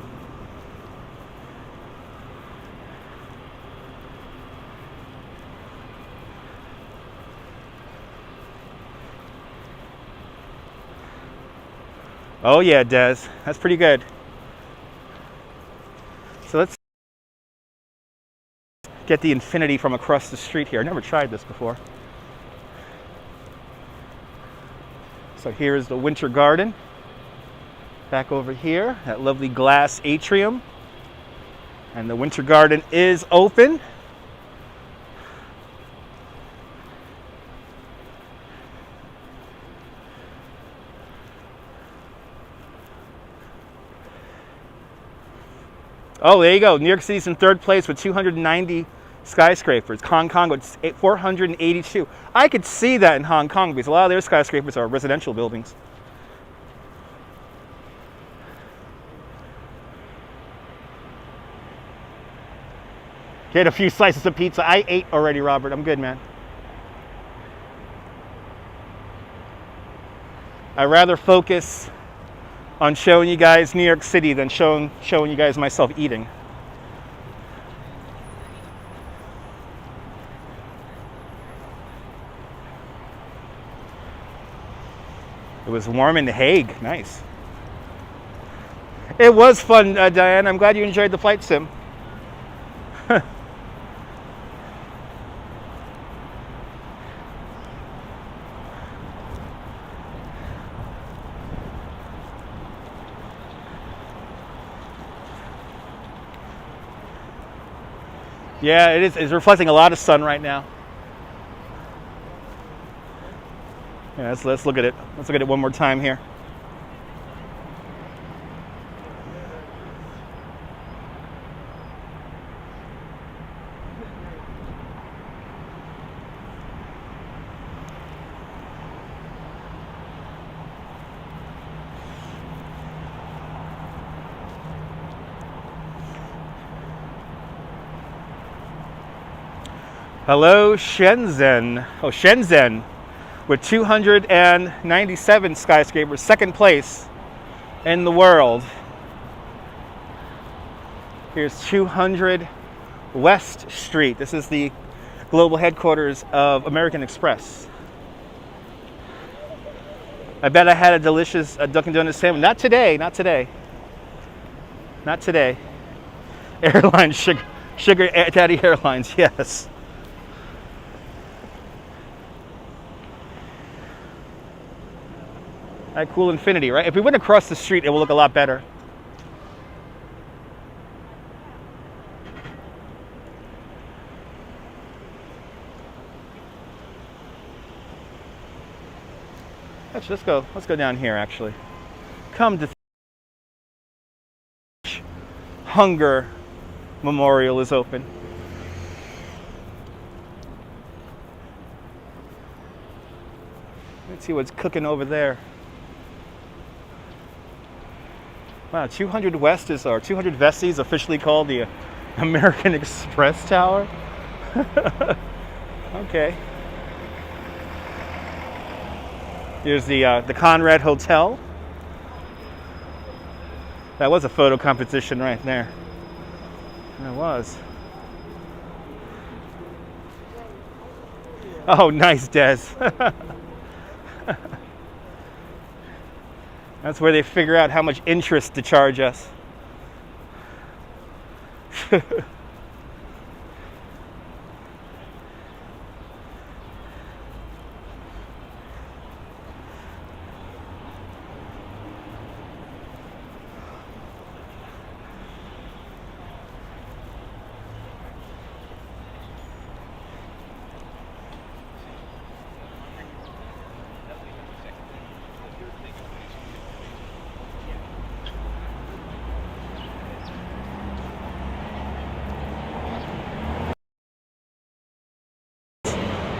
Oh yeah, Des. That's pretty good. So let's get the infinity from across the street here. I never tried this before. So here is the Winter Garden. Back over here, that lovely glass atrium. And the Winter Garden is open. Oh, there you go. New York City's in third place with 290 skyscrapers. Hong Kong with 482. I could see that in Hong Kong because a lot of their skyscrapers are residential buildings. Get a few slices of pizza. I ate already, Robert. I'm good, man. I rather focus on showing you guys New York City than showing you guys myself eating. It was warm in The Hague. Nice. It was fun, Diane. I'm glad you enjoyed the flight sim. Yeah, it is. It's reflecting a lot of sun right now. Yeah, let's look at it. Let's look at it one more time here. Hello, Shenzhen. Oh, Shenzhen. with 297 skyscrapers, second place in the world. Here's 200 West Street. This is the global headquarters of American Express. I bet I had a delicious Dunkin' Donuts sandwich. Not today, not today. Not today. Airlines, sugar Daddy Airlines, yes. That cool infinity, right? If we went across the street, it will look a lot better. Let's go down here actually. Come to Hunger Memorial is open. Let's see what's cooking over there. Wow, 200 West is, or 200 West is officially called the American Express Tower. Okay. Here's the Conrad Hotel. That was a photo competition right there. It was. Oh, nice, Des. That's where they figure out how much interest to charge us.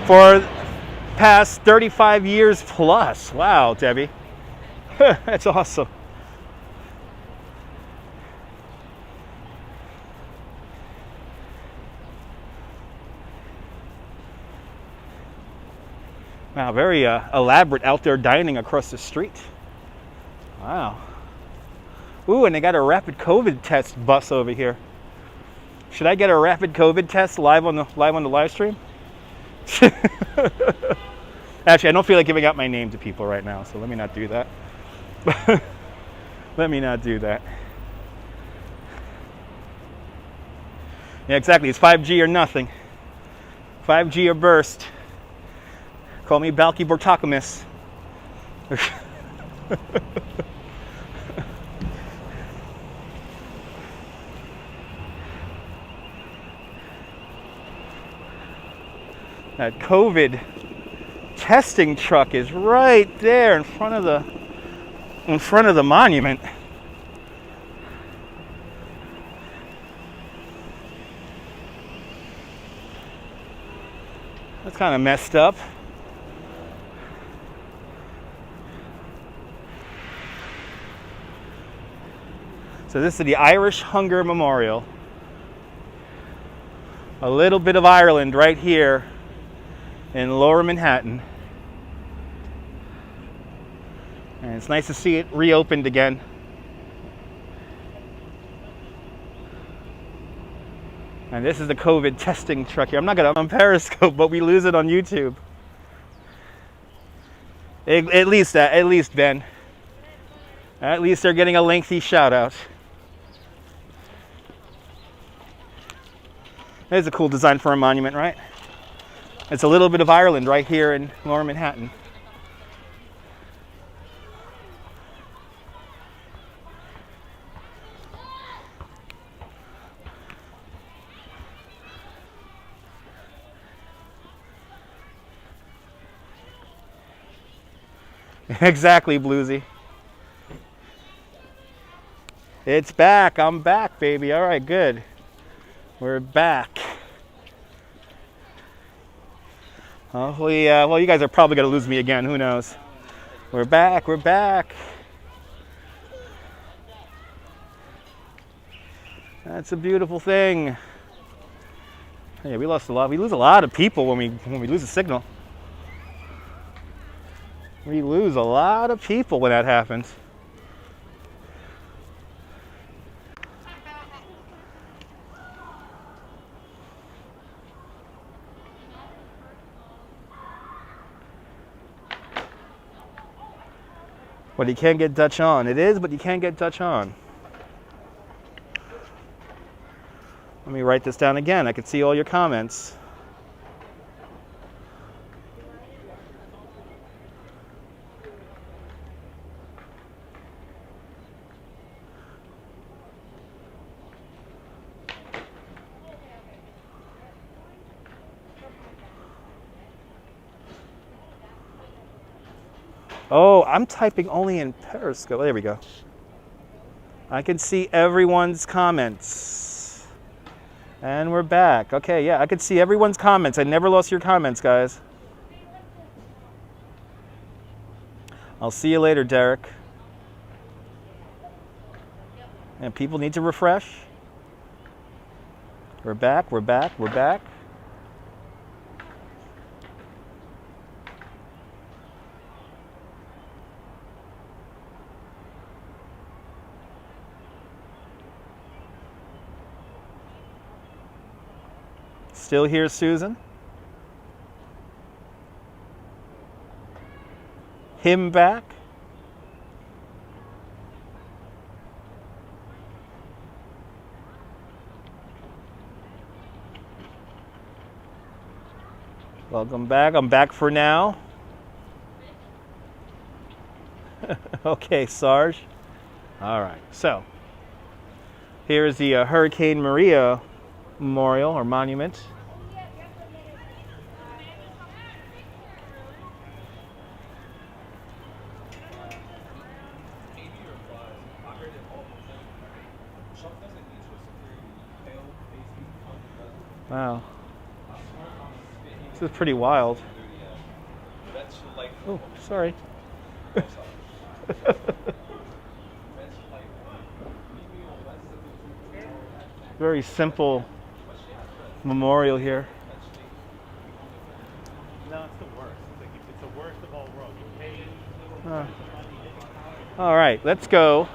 For past 35 years plus. Wow, Debbie. That's awesome. Wow, very elaborate outdoor dining across the street. Wow. Ooh, and they got a rapid COVID test bus over here. Should I get a rapid COVID test live on the live stream? Actually, I don't feel like giving out my name to people right now, so let me not do that. Let me not do that. Yeah, exactly. It's 5G or nothing. 5G or burst. Call me Balky Bortakamis. That COVID testing truck is right there in front of the monument. That's kind of messed up. So this is the Irish Hunger Memorial. A little bit of Ireland right here in Lower Manhattan. And it's nice to see it reopened again. And this is the COVID testing truck here. I'm not gonna on Periscope, but we lose it on YouTube. At least Ben. At least they're getting a lengthy shout out. There's a cool design for a monument, right? It's a little bit of Ireland right here in Lower Manhattan. Exactly, Bluesy. It's back. I'm back, baby. All right, good. We're back. Hopefully, well, you guys are probably going to lose me again. Who knows? We're back. We're back. That's a beautiful thing. Yeah, we lost a lot. We lose a lot of people when we lose a signal. We lose a lot of people when that happens. But you can't get Dutch on. It is, but you can't get Dutch on. Let me write this down again. I can see all your comments. Oh, I'm typing only in Periscope. There we go. I can see everyone's comments. And we're back. Okay, yeah, I can see everyone's comments. I never lost your comments, guys. I'll see you later, Derek. And people need to refresh. We're back, we're back, we're back. Still here, Susan? Him back? Welcome back. I'm back for now. Okay, Sarge. All right. So, here's the Hurricane Maria Memorial or Monument. Wow. This is pretty wild. Oh, sorry. Very simple memorial here. No, it's the worst. It's the worst of all worlds. You pay it. All right, let's go.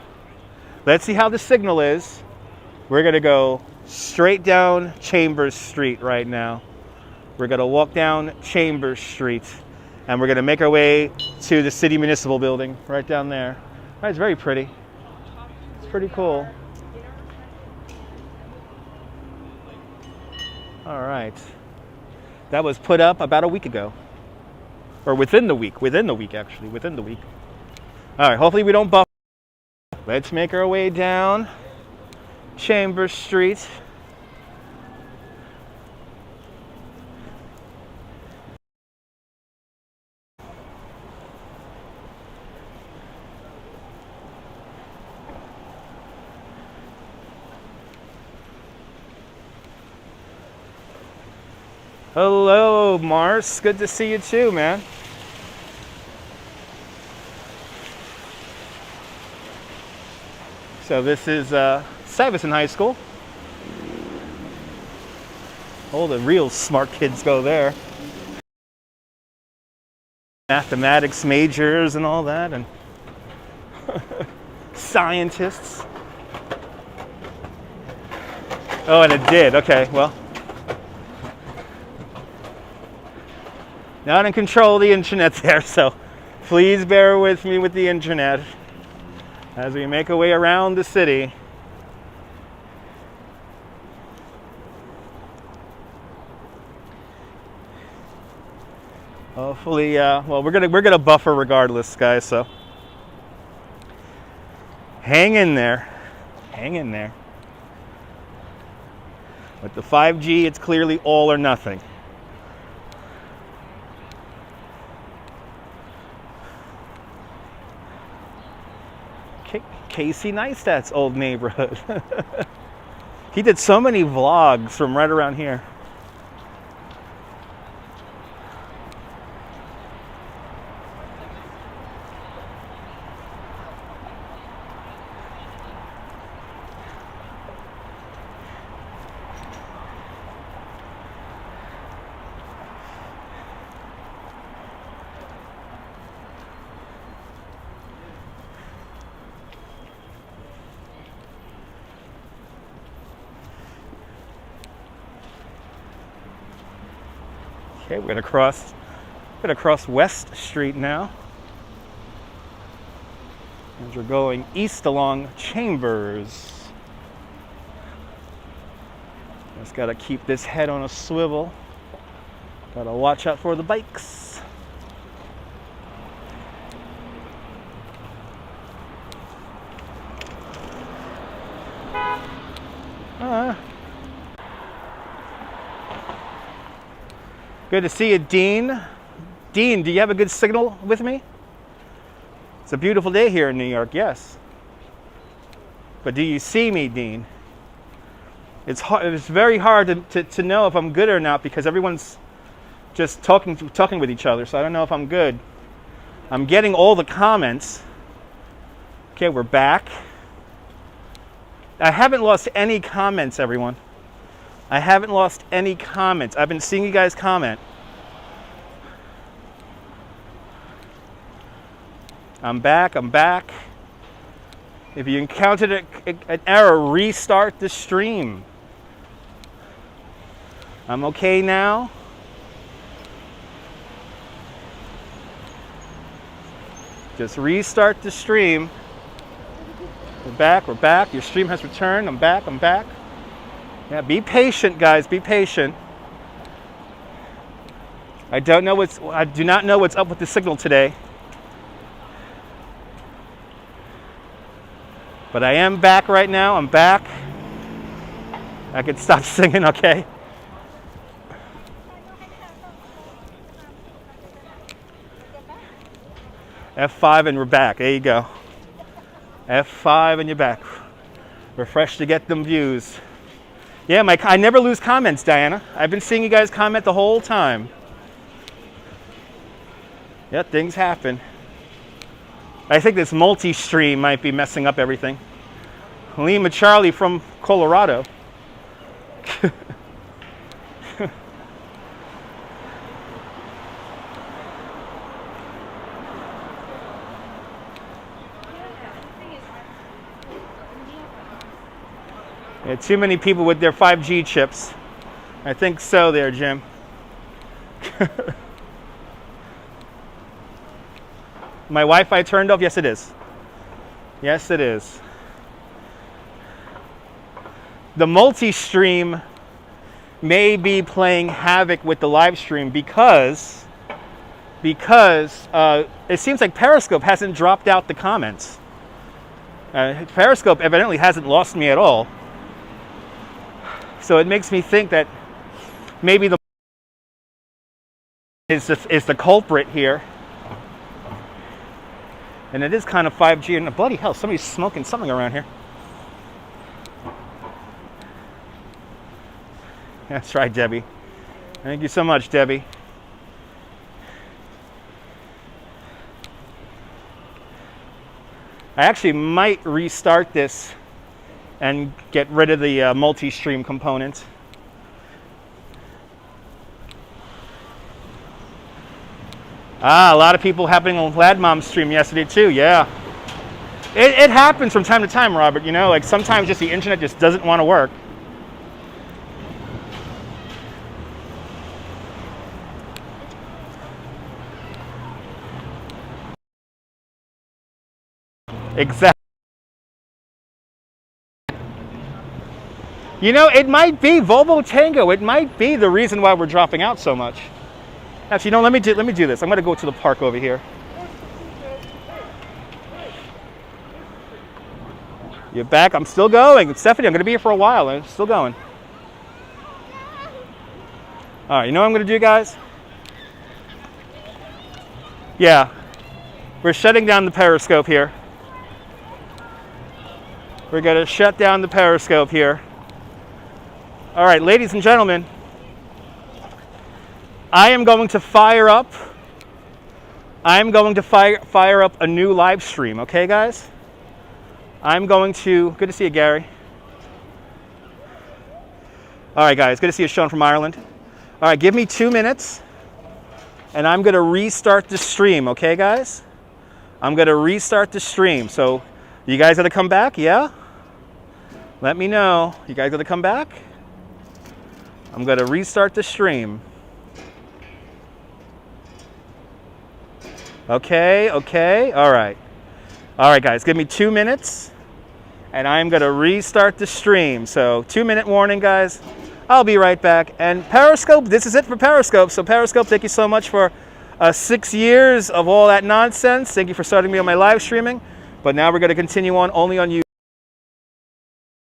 Let's see how the signal is. We're going to go straight down Chambers Street right now. We're going to walk down Chambers Street, and we're going to make our way to the City Municipal Building right down there. All right, it's very pretty. It's pretty cool. All right. That was put up about a week ago. Or within the week actually, within the week. All right, hopefully we don't buffer. Let's make our way down Chambers Street. Hello, Mars. Good to see you too, man. So this is Stuyvesant High School. All the real smart kids go there. Mathematics majors and all that, and scientists. Oh, and it did. Okay, well. Not in control of the internet there, so please bear with me with the internet as we make our way around the city. Hopefully, well, we're gonna buffer regardless, guys. So hang in there, hang in there. With the 5G, it's clearly all or nothing. Casey Neistat's old neighborhood. He did so many vlogs from right around here. Okay, we're gonna cross West Street now. And we're going east along Chambers. Just gotta keep this head on a swivel. Gotta watch out for the bikes. Good to see you, Dean. Dean, do you have a good signal with me? It's a beautiful day here in New York, yes. But do you see me, Dean? It's very hard to know if I'm good or not because everyone's just talking with each other, so I don't know if I'm good. I'm getting all the comments. Okay, we're back. I haven't lost any comments, everyone. I haven't lost any comments. I've been seeing you guys comment. I'm back, I'm back. If you encountered an error, restart the stream. I'm okay now. Just restart the stream. We're back, we're back. Your stream has returned. I'm back, I'm back. Yeah, be patient, guys, be patient. I do not know what's up with the signal today. But I am back right now, I'm back. I can stop singing, okay? F5 and we're back, there you go. F5 and you're back. Refresh to get them views. Yeah, I never lose comments, Diana. I've been seeing you guys comment the whole time. Yeah, things happen. I think this multi-stream might be messing up everything. Lima Charlie from Colorado. Yeah, too many people with their 5G chips. I think so there, Jim. My Wi-Fi turned off? Yes, it is. Yes, it is. The multi-stream may be playing havoc with the live stream because it seems like Periscope hasn't dropped out the comments. Periscope evidently hasn't lost me at all. So it makes me think that maybe the is the culprit here. And it is kind of 5G, and bloody hell, somebody's smoking something around here. That's right, Debbie. Thank you so much, Debbie. I actually might restart this and get rid of the multi-stream component. Ah, a lot of people happening on Lad Mom's stream yesterday too, yeah. It happens from time to time, Robert, you know, like sometimes just the internet just doesn't want to work. Exactly. You know, it might be Volvo Tango. It might be the reason why we're dropping out so much. Actually, no, let me do this. I'm going to go to the park over here. You're back. I'm still going. Stephanie, I'm going to be here for a while. I'm still going. All right, you know what I'm going to do, guys? Yeah. We're shutting down the Periscope here. We're going to shut down the Periscope here. All right, ladies and gentlemen, I am going to fire up a new live stream, okay, guys? good to see you, Gary. All right, guys, good to see you, Sean from Ireland. All right, give me 2 minutes, and I'm going to restart the stream, okay, guys? I'm going to restart the stream. So you guys got to come back, yeah? Let me know. You guys got to come back? I'm going to restart the stream. Okay, okay, all right. All right, guys, give me 2 minutes, and I'm gonna restart the stream. So 2-minute warning, guys. I'll be right back. And Periscope, this is it for Periscope. So Periscope, thank you so much for 6 years of all that nonsense. Thank you for starting me on my live streaming. But now we're gonna continue on only on YouTube.